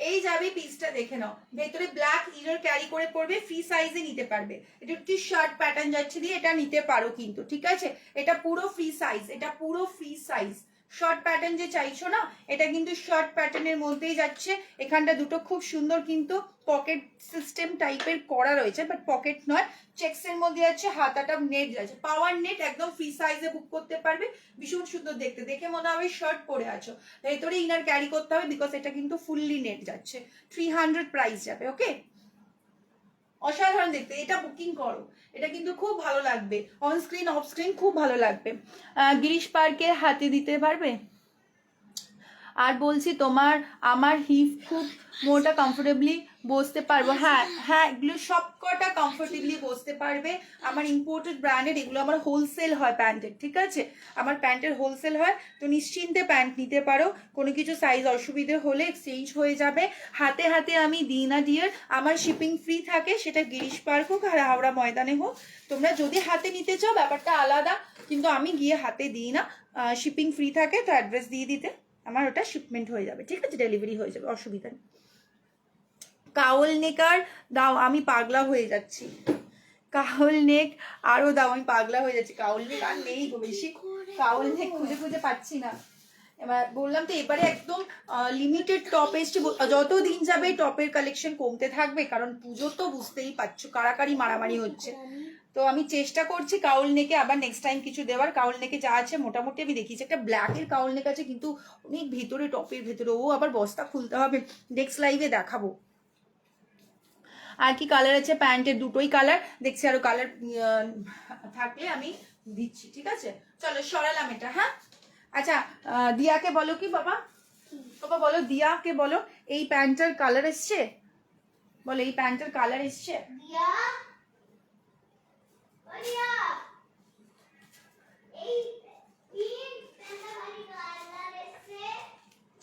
এই যাবে পিসটা, দেখে নাও ভেতরে ব্ল্যাক ইনার ক্যারি করে পড়বে, ফ্রি সাইজে নিতে পারবে, এটা একটু শার্ট প্যাটার্ন যাচ্ছে দিয়ে এটা নিতে পারো কিন্তু, ঠিক আছে। এটা পুরো ফ্রি সাইজ, এটা পুরো ফ্রি সাইজ, শর্ট প্যাটার্ন যে চাইছো না, এটা কিন্তু শর্ট প্যাটার্নের মধ্যেই যাচ্ছে। এখানটা দুটো খুব সুন্দর কিন্তু পকেট সিস্টেম টাইপের করা রয়েছে, বাট পকেট নয়, চেকস এর মধ্যে যাচ্ছে, হাতাটা নেট যাচ্ছে, পাওয়ার নেট, একদম ফ্রি সাইজে বুক করতে পারবে, ভীষণ সুন্দর দেখতে, দেখে মনে হবে শার্ট পরে আছো, ভেতরে ইনার ক্যারি করতে হবে, বিকজ এটা কিন্তু ফুললি নেট যাচ্ছে, 300 প্রাইস যাবে, ওকে। অসাধারণ দেখতে, এটা বুকিং করো, এটা কিন্তু খুব ভালো লাগবে, অন স্ক্রিন অফ স্ক্রিন খুব ভালো লাগবে। গিরিশ পার্কে হাতে দিতে পারবে। আর বলছি তোমার আমার হিপ খুব মোটা, কমফোর্টেবলি বসতে পারবো, হ্যাঁ হ্যাঁ এগুলো সব কটা কমফোর্টেবলি বসতে পারবে, আমার ইম্পোর্টেড ব্র্যান্ডেড, এগুলো আমার হোলসেল হয় প্যান্টের, ঠিক আছে, আমার প্যান্টের হোলসেল হয়, তো নিশ্চিন্তে প্যান্ট নিতে পারো, কোনো কিছু সাইজ অসুবিধে হলে এক্সচেঞ্জ হয়ে যাবে। হাতে হাতে আমি দিই না ডিয়ার, আমার শিপিং ফ্রি থাকে, সেটা গিরিশ পার্ক হোক আর হাওড়া ময়দানে হোক, তোমরা যদি হাতে নিতে চাও ব্যাপারটা আলাদা, কিন্তু আমি গিয়ে হাতে দিই না, শিপিং ফ্রি থাকে, তো অ্যাড্রেস দিয়ে দিতে আমার ওটা শিপমেন্ট হয়ে যাবে, ঠিক আছে, ডেলিভারি হয়ে যাবে, অসুবিধা নেই। কাউল নেক আর দাও, আমি পাগলা হয়ে যাচ্ছি, কাউল নেক আরো দাও, আমি পাগলা হয়ে যাচ্ছি, কাউল নেক আর নেই গো বেশি, কাউল নেক খুঁজে খুঁজে পাচ্ছি না। এবার বললাম তো এবারে একদম লিমিটেড টপ এসছে, যত দিন যাবে টপের কালেকশন কমতে থাকবে, কারণ পুজো তো বুঝতেই পারছো, কারাকারি মারামারি হচ্ছে, তো আমি চেষ্টা করছি কাউল নেকে আবার নেক্সট টাইম কিছু দেওয়ার। কাউল নেকে যা আছে মোটামুটি আমি দেখিয়েছি, একটা ব্ল্যাকের কাউল নেক আছে কিন্তু অনেক ভেতরে, টপের ভেতরে, ও আবার বস্তা খুলতে হবে, নেক্সট লাইভে দেখাবো। আর কি কালার আছে প্যান্টের, দুটোই কালার দেখছি, আরো কালার থাকলে আমি দিচ্ছি, ঠিক আছে। চলো সরালাম এটা, হ্যাঁ। আচ্ছা দিয়াকে বলো, কি বাবা বাবা বলো, দিয়াকে বলো এই প্যান্টটার কালার এসছে, বলো এই প্যান্টটার কালার এসছে।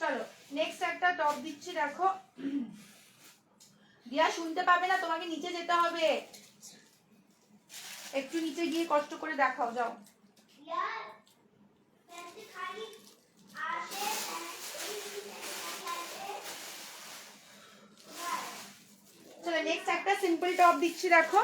চলো নেক্সট একটা টপ দিচ্ছি, দেখো রিয়া শুনতে পাবে না, তোমাকে নিচে যেতে হবে, একটু নিচে গিয়ে কষ্ট করে দেখাও, যাও। চলো নেক্সট একটা সিম্পল টপ দিচ্ছি, দেখো।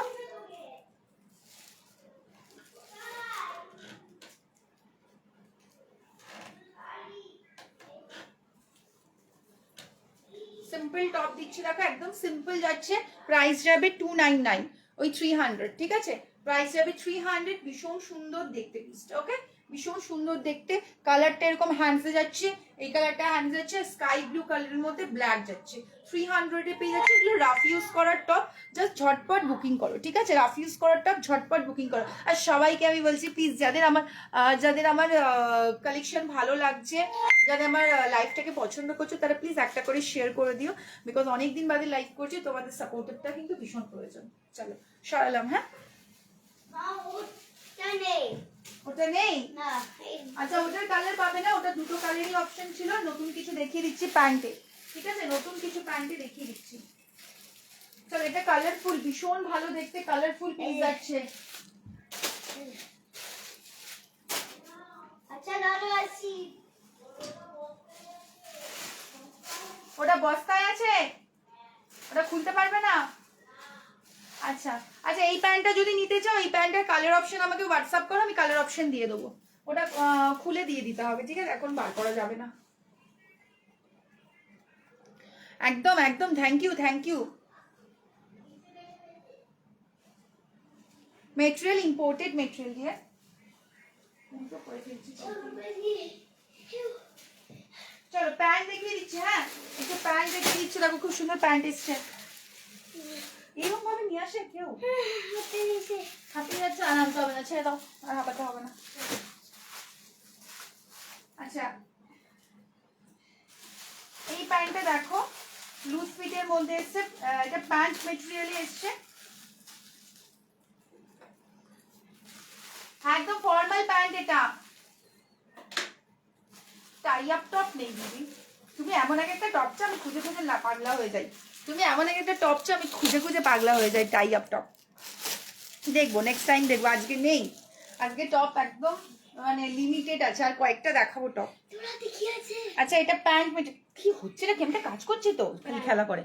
সিম্পল টপ দিচ্ছি দেখো, একদম সিম্পল যাচ্ছে, প্রাইস যাবে 299, ওই 300, ঠিক আছে, প্রাইস যাবে 300। ভীষণ সুন্দর দেখতে পিসটা, ওকে, ভীষণ সুন্দর দেখতে। কালারটা এরকম হ্যান্ডসে যাচ্ছে, এই কালারটা হ্যান্ডসে যাচ্ছে, স্কাই ব্লু কালারের মধ্যে ব্ল্যাক যাচ্ছে, 300 পেয়ে যাচ্ছে। এগুলো রাফ ইউজ করার টপ, জাস্ট ঝটপট বুকিং করো, ঠিক আছে, রাফ ইউজ করার টপ ঝটপট বুকিং করো। আর সবাইকে আমি বলছি প্লিজ, যাদের আমার কালেকশন ভালো লাগছে, যারা আমার লাইফটাকে পছন্দ করছো, তারা প্লিজ একটা করে শেয়ার করে দিও, বিকজ অনেকদিন বাদে লাইভ করছি, তোমাদের সাপোর্টেরটা কিন্তু ভীষণ প্রয়োজন। চলো সরালাম, হ্যাঁ, ওটা নেই, আচ্ছা ওটার কালার পাবে না, ওটা দুটো কালারই অপশন ছিল। নতুন কিছু দেখিয়ে দিচ্ছি প্যান্টে, ঠিক আছে, নতুন কিছু প্যান্টে দেখিয়ে দিচ্ছি। চলো, এটা কালারফুল, ভীষণ ভালো দেখতে, কালারফুল পিস যাচ্ছে। আচ্ছা দাদু আসি, ওটা বস্তায় আছে, ওটা খুলতে পারবে না। আচ্ছা আচ্ছা, এই প্যান্টটা যদি নিতে চাও, এই প্যান্টের কালার অপশন আমাকে হোয়াটসঅ্যাপ করো, আমি কালার অপশন দিয়ে দেবো। ওটা খুলে দিয়ে দিতে হবে, ঠিক আছে, এখন বার করা যাবে না। একদম একদম, thank you thank you. Material imported material দিয়ে চলো প্যান্ট দেখিয়ে দিচ্ছি, হ্যাঁ একটু প্যান্ট দেখিয়ে দিচ্ছি, দেখো খুব সুন্দর প্যান্ট এসছে। এরকম ভাবে নিয়ে আসে কেউ, হাঁপিয়ে যাচ্ছে, আর নামতে হবে না, ছেড়ে দাও, আর হাঁপাতে হবে না। আচ্ছা এই প্যান্টটা দেখো, লুজ ফিটের মধ্যে এসছে, এটা প্যান্ট মেটেরিয়ালই এসছে, একদম ফর্মাল প্যান্ট। এটা টাই আপ টপ নেই দিদি, তুমি এমন একটা টপ চাও আমি খুঁজে খুঁজে পাগলা হয়ে যাই, তুমি এমন একটা টপ চাও আমি খুঁজে খুঁজে পাগলা হয়ে যাই, টাই আপ টপ। দেখবো নেক্সট টাইম দেখবো, আজকে নেই, আজকে টপ একদম মানে লিমিটেড আছে, আর কয়েকটা দেখাবো টপ। আচ্ছা এটা প্যান্ট, কি হচ্ছে না, কেমটা কাজ করছে তো, খালি খেলা করে।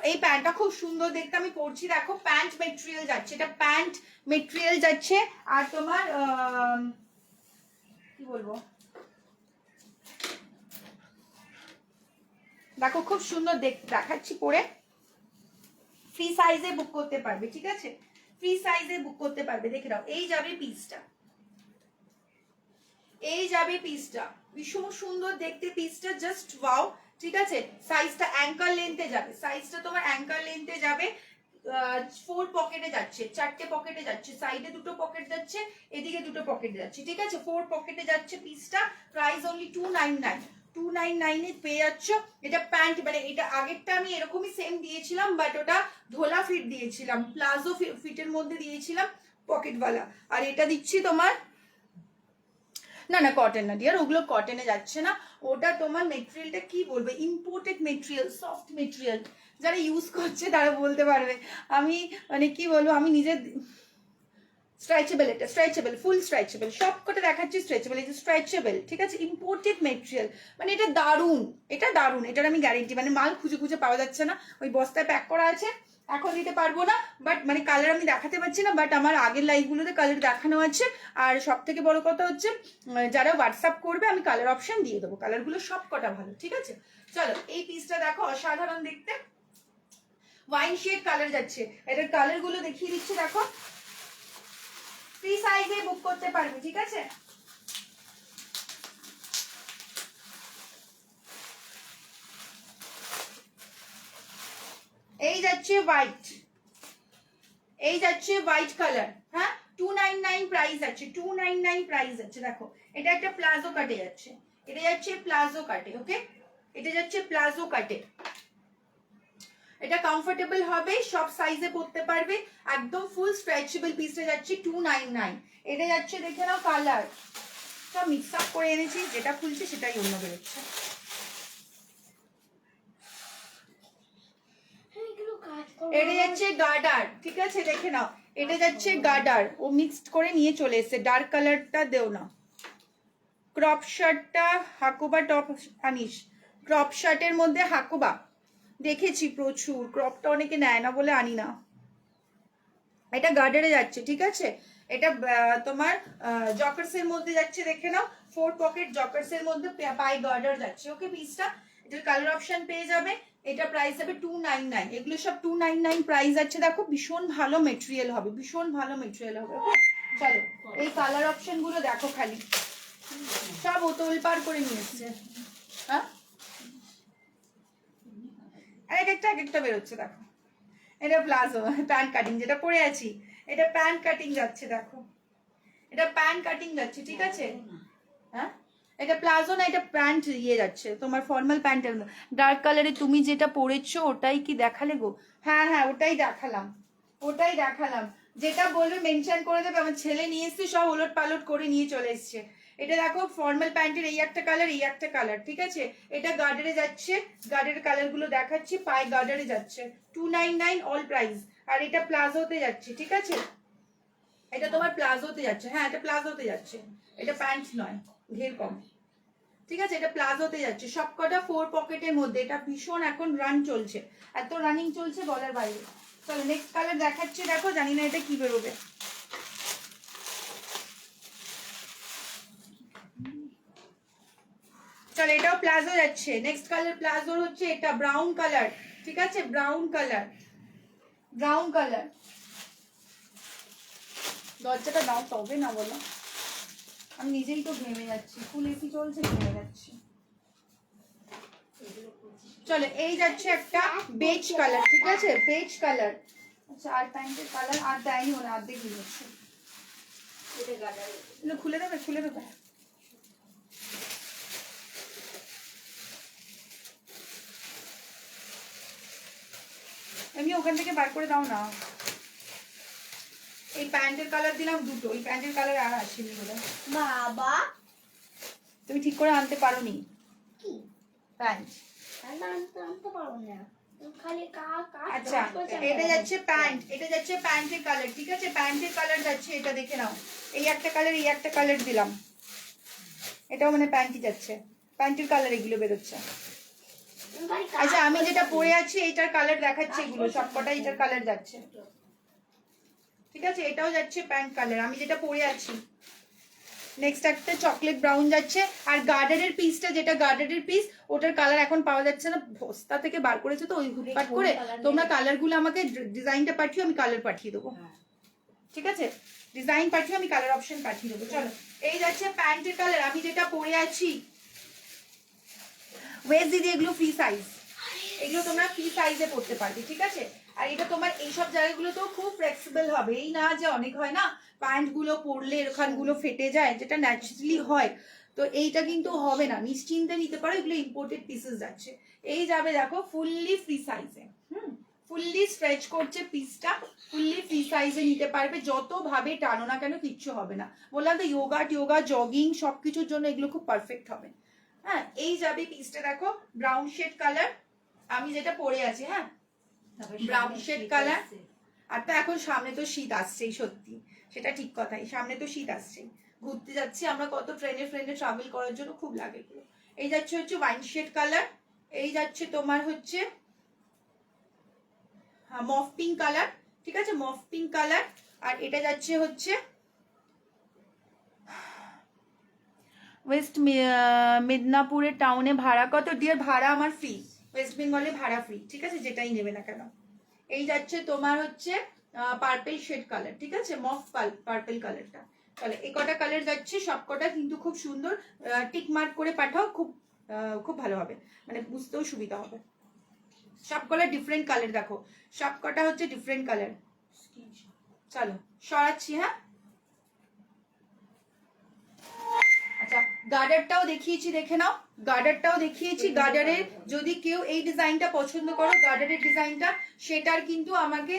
এই প্যান্টটা খুব সুন্দর দেখতে, আমি পরছি, দেখো প্যান্ট মেটেরিয়াল যাচ্ছে, এটা প্যান্ট মেটেরিয়াল যাচ্ছে। আর তোমার কি বলবো, দেখো খুব সুন্দর দেখাচ্ছি পরে, ফ্রি সাইজে বুক করতে পারবে, ঠিক আছে, ফ্রি সাইজে বুক করতে পারবে। দেখে নাও, এই যাবে পিসটা, এই যাবে পিসটা, ভীষণ সুন্দর দেখতে পিসটা, জাস্ট ওয়াও, ঠিক আছে। সাইজটা অ্যাঙ্কার লেন্থে যাবে, সাইজটা তোমার অ্যাঙ্কার লেন্থে যাবে, 4 পকেটে যাচ্ছে, 4টে পকেটে যাচ্ছে, সাইডে 2টো পকেট যাচ্ছে, এদিকে 2টো পকেট যাচ্ছে, ঠিক আছে, 4 পকেটে যাচ্ছে পিসটা। প্রাইস অনলি 299, 299 পেয়ে যাচ্ছ। এটা প্যান্ট, মানে এটা আগেরটা আমি এরকমই সেম দিয়েছিলাম, বাট ওটা ধোলা ফিট দিয়েছিলাম, প্লাজো ফিটের মধ্যে দিয়েছিলাম পকেটওয়ালা, আর এটা দিচ্ছি তোমার, না না কটন না ডিয়ার, ওগুলো কটনে যাচ্ছে না, ওটা তোমার মেটেরিয়ালটা কি বলবো, ইম্পোর্টেড মেটেরিয়াল, সফট মেটেরিয়াল, যারা ইউজ করছে তারা বলতে পারবে। আমি মানে কি বলবো, আমি নিজে স্ট্রেচেবল, এটা স্ট্রেচেবল, ফুল স্ট্রেচেবল, সব কটা দেখাচ্ছি স্ট্রেচেবল, এই যে স্ট্রেচেবল, ঠিক আছে, ইম্পোর্টেড মেটেরিয়াল, মানে এটা দারুণ, এটা দারুণ, এটার আমি গ্যারেন্টি, মানে মাল খুঁজে খুঁজে পাওয়া যাচ্ছে না, ওই বস্তায় প্যাক করা আছে, এখন দিতে পারবো না, বাট মানে কালার আমি দেখাতে পারছি না, বাট আমার আগের লাইভগুলোতে কালার দেখানো আছে। আর সব থেকে বড় কথা হচ্ছে, যারা হোয়াটসঅ্যাপ করবে আমি কালার অপশন দিয়ে দেবো, কালারগুলো সব কটা ভালো, ঠিক আছে। চলো এই পিসটা দেখো, অসাধারণ দেখতে, ওয়াইন শেড কালার যাচ্ছে, এটার কালারগুলো দেখিয়ে দিচ্ছি, দেখো ফ্রি সাইজে বুক করতে পারবে, ঠিক আছে। এই যাচ্ছে হোয়াইট, এই যাচ্ছে হোয়াইট কালার, হ্যাঁ 299 প্রাইস আছে, 299 প্রাইস আছে। দেখো এটা একটা প্লাজো কাটে যাচ্ছে, এটা যাচ্ছে প্লাজো কাটে, ওকে, এটা যাচ্ছে প্লাজো কাটে, এটা কমফোর্টেবল হবে, সব সাইজে পরতে পারবে, একদম ফুল স্ট্রেচেবল। পিসটা যাচ্ছে 299, এটা যাচ্ছে দেখে নাও কালার, সব মিক্স আপ করে এনেছি, যেটা খুলছে সেটাই অন্য বেরোচ্ছে। এটা যাচ্ছে গার্ডার, ঠিক আছে দেখে নাও, এটা যাচ্ছে গার্ডার, ও মিক্সড করে নিয়ে চলে এসেছে। ডার্ক কালারটা দেও না। ক্রপ শার্টটা হাকুবা টপ আনিস, ক্রপ শার্টের মধ্যে হাকুবা দেখেছি প্রচুর, ক্রপটা অনেকে নেয় না বলে আনি না। এটা গার্ডারে যাচ্ছে, ঠিক আছে, এটা তোমার জকার্সের মধ্যে যাচ্ছে, দেখে নাও 4 পকেট জকার্সের মধ্যে পাই গার্ডার যাচ্ছে। ওকে পিসটা, এটার কালার অপশন পেয়ে যাবে। এটা প্রাইস হবে 299, এগুলো সব 299 প্রাইস আছে। দেখো ভীষণ ভালো মেটেরিয়াল হবে, ভীষণ ভালো মেটেরিয়াল হবে। ওকে চলো এই কালার অপশন গুলো দেখো, খালি সব ওতল পার করে নিয়ে এসছে। হ্যাঁ এক একটা বেরোচ্ছে দেখো। এটা প্লাজো প্যান্ট কাটিং যেটা পরে আছি, এটা প্যান্ট কাটিং যাচ্ছে, দেখো এটা প্যান্ট কাটিং যাচ্ছে, ঠিক আছে। হ্যাঁ এটা প্লাজো না, এটা প্যান্ট ইয়ে যাচ্ছে তোমার ফর্মাল প্যান্টের। ডার্ক কালারে তুমি যেটা পরেছো ওটাই কি দেখালে গো? হ্যাঁ হ্যাঁ ওটাই দেখালাম, ওটাই দেখালাম। যেটা বলবে মেনশন করে দেবে। আমার ছেলে নিয়ে এসছে, সব ওলট পালট করে নিয়ে চলে এসছে। এটা দেখো ফর্মাল প্যান্টের এই একটা কালার, এই একটা কালার, ঠিক আছে। এটা গার্ডারে যাচ্ছে, গার্ডারের কালার গুলো দেখাচ্ছি, পায়ে গার্ডারে যাচ্ছে 299 অল প্রাইস। আর এটা প্লাজোতে যাচ্ছে, ঠিক আছে, এটা তোমার প্লাজোতে যাচ্ছে। হ্যাঁ এটা প্লাজোতে যাচ্ছে, এটা প্যান্ট নয়, ঘের কম, ঠিক আছে। এটা প্লাজোতে যাচ্ছে, সবকটা 4 পকেটের মধ্যে। এটা ভীষণ এখন রান চলছে, এত রানিং চলছে বলার বাইরে। চলো নেক্সট কালার দেখাচ্ছি, দেখো জানি না এটা কি বেরোবে। চলো এটাও প্লাজো যাচ্ছে। নেক্সট কালার প্লাজোর হচ্ছে এটা ব্রাউন কালার, ঠিক আছে, ব্রাউন কালার, ব্রাউন কালার। দরজাটা দাও তবে না বলো, আমি নিজেই তো ঘেমে যাচ্ছি, ফুল এসি চলছে, ঘেমে যাচ্ছি। চলো এই যাচ্ছে একটা বেজ কালার, ঠিক আছে, বেজ কালার। আচ্ছা আর প্যান্টের কালার আর দেয়নি, ওরা অর্ধেক দিয়েছে। খুলে দেবে, খুলে দেবে। এমনি ওখান থেকে বার করে দাও না। এই প্যান্টের কালার দিলাম দুটো, এই প্যান্টের কালার আর আসেনি বলে। বাবা তুমি ঠিক করে আনতে পারোনি কি প্যান্ট। আনতে পারবো না, খালি আচ্ছা এটা যাচ্ছে প্যান্ট, এটা যাচ্ছে প্যান্টের কালার, ঠিক আছে, প্যান্টের কালার যাচ্ছে। এটা দেখে নাও, এই একটা কালার, এই একটা কালার দিলাম, এটাও মানে প্যান্টই যাচ্ছে, প্যান্টের কালার এগুলো বেরোচ্ছে। আচ্ছা আমি যেটা পরে আছি এইটার কালার দেখাচ্ছে, এগুলো সবকটা এটার কালার যাচ্ছে, ঠিক আছে। এটাও যাচ্ছে প্যান্ট কালার, আমি যেটা পরে আছি। নেক্সট একটা চকলেট ব্রাউন যাচ্ছে। আর গার্ডারের পিসটা, যেটা গার্ডারের পিস, ওটার কালার এখন পাওয়া যাচ্ছে না, বস্তা থেকে বার করেছে তো ওই হুটপাট করে। তোমরা কালারগুলো আমাকে ডিজাইনটা পাঠিও, আমি কালার পাঠিয়ে দেবো, ঠিক আছে, ডিজাইন পাঠিও, আমি কালার অপশন পাঠিয়ে দেবো। চলো এই যাচ্ছে প্যান্টের কালার, আমি যেটা পরে আছি। ওয়েস্ট দিদি এগুলো ফ্রি সাইজ, এগুলো তোমরা ফ্রি সাইজে পড়তে পারবে, ঠিক আছে। আর এটা তোমার এইসব জায়গাগুলোতেও খুব ফ্লেক্সিবল হবে, এই না যে অনেক হয় না প্যান্ট গুলো পরলে এখানগুলো ফেটে যায়, যেটা ন্যাচারালি হয়, তো এইটা কিন্তু হবে না, নিশ্চিন্তে নিতে পারো। এগুলো ইম্পোর্টেড পিসেস যাচ্ছে। এই যাবে দেখো ফুললি ফ্রি সাইজে, ফুললি স্ট্রেচ করছে পিসটা, ফুললি ফ্রি সাইজে নিতে পারবে, যত ভাবে টানো না কেন কিচ্ছু হবে না। বললাম তো যোগা জগিং সবকিছুর জন্য এগুলো খুব পারফেক্ট হবে। হ্যাঁ এই যাবে পিসটা, দেখো ব্রাউন শেড কালার, আমি যেটা পরে আছি, হ্যাঁ ব্রাউন শেড কালার। আর তো এখন সামনে তো শীত আসছেই, সত্যি সেটা ঠিক কথাই, সামনে তো শীত আসছেই, ঘুরতে যাচ্ছি আমরা কত, ফ্রেন্ডে ট্রাভেল করার জন্য খুব লাগে। এই যাচ্ছে হচ্ছে ওয়াইন শেড কালার, এই যাচ্ছে তোমার হচ্ছে মফ পিঙ্ক কালার, ঠিক আছে, মফ পিঙ্ক কালার। আর এটা যাচ্ছে হচ্ছে ওয়েস্ট মিদনাপুরের টাউনে ভাড়া কত ডিয়ার? ভাড়া আমার ফ্রি, ওয়েস্ট বেঙ্গলে ভাড়া ফ্রি, ঠিক আছে, যেটাই নেবে না কেন। এই যাচ্ছে তোমার হচ্ছে পার্পল শেড কালার, ঠিক আছে, মফ পার্পল কালারটা। তাহলে এই কটা কালার যাচ্ছে, সবকটা কিন্তু খুব সুন্দর, টিক মার্ক করে পাঠাও, খুব ভালো হবে, মানে বুঝতেও সুবিধা হবে। সবকটা ডিফারেন্ট কালার দেখো, সবকটা হচ্ছে ডিফারেন্ট কালার। চলো সরাচ্ছি, হ্যাঁ আচ্ছা গার্ডারটাও দেখিয়েছি, দেখে নাও, গার্ডারটাও দেখিয়েছি। গার্ডারের যদি কেউ এই ডিজাইনটা পছন্দ করো, গার্ডারের ডিজাইনটা, সেটার কিন্তু আমাকে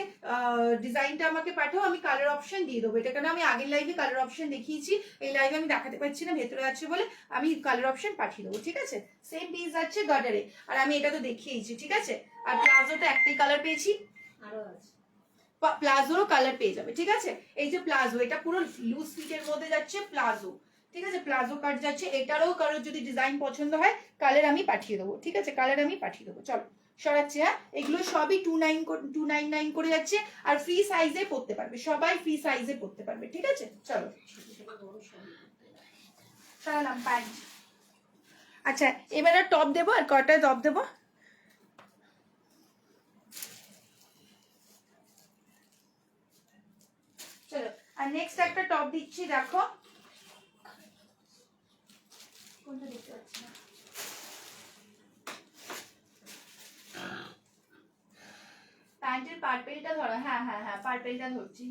ডিজাইনটা আমাকে পাঠাও, আমি কালার অপশন দিয়ে দেবো। এটা কেন আমি আগের লাইভে কালার অপশন দেখিয়েছি, এই লাইভে আমি দেখাতে পারছি না, ভেতরে আছে বলে আমি কালার অপশন পাঠিয়ে দেবো, ঠিক আছে। সেম পিস যাচ্ছে গার্ডারে, আর আমি এটা তো দেখিয়েছি, ঠিক আছে। আর প্লাজোতে একটাই কালার পেয়েছি, আরো আছে। প্লাজোরও কালার পেয়ে যাবে, ঠিক আছে। এই যে প্লাজো, এটা পুরো লুজ ফিটের মধ্যে যাচ্ছে প্লাজো, ঠিক আছে, প্লাজো কাট যাচ্ছে। এটারও কারোর যদি ডিজাইন পছন্দ হয় কালার আমি পাঠিয়ে দেবো, ঠিক আছে, কালার আমি পাঠিয়ে দেবো। চলো সরাচ্ছি। হ্যাঁ, এগুলো সবই 299 করে যাচ্ছে, আর ফ্রি সাইজে পড়তে পারবে, সবাই ফ্রি সাইজে পড়তে পারবে, ঠিক আছে। চলো ছোট ছোট বড় সবই করতে পারে। সরালাম প্যান্ট। আচ্ছা, এবার আর টপ দেবো, আর কটা টপ দেবো। চলো, আর নেক্সট একটা টপ দিচ্ছি, দেখো কোনটা দেখতে পাচ্ছি না। প্যান্টের পার্পেলটা ধরো, হ্যাঁ হ্যাঁ হ্যাঁ, পার্পেলটা ধরছি।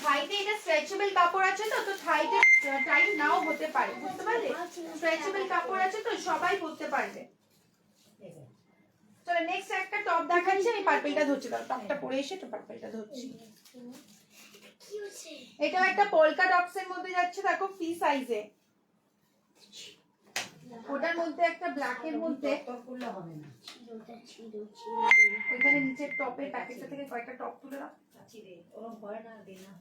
থাইতে এটা স্ট্রেচেবল কাপড় আছে, তো তো থাইতে টাইট নাও হতে পারে, বুঝতে পারলে। স্ট্রেচেবল কাপড় আছে তো সবাই পরতে পারবে। এই যে, চলো নেক্সট একটা টপ দেখাচ্ছি, আমি পার্পেলটা ধরছি, দাও টপটা পরে এসে তো পার্পেলটা ধরছি। কি হচ্ছে? এটাও একটা পোলকা ডটস এর মধ্যে যাচ্ছে, দেখো ফ্রি সাইজে। ওটার মধ্যে একটা ব্ল্যাক এর মধ্যে, টপ করলে হবে না। ওইখানে নিচের টপের প্যাকেটটা থেকে কয়েকটা টপ তুলে দাও। চাচি রে, ওরকম হয় না, দে না।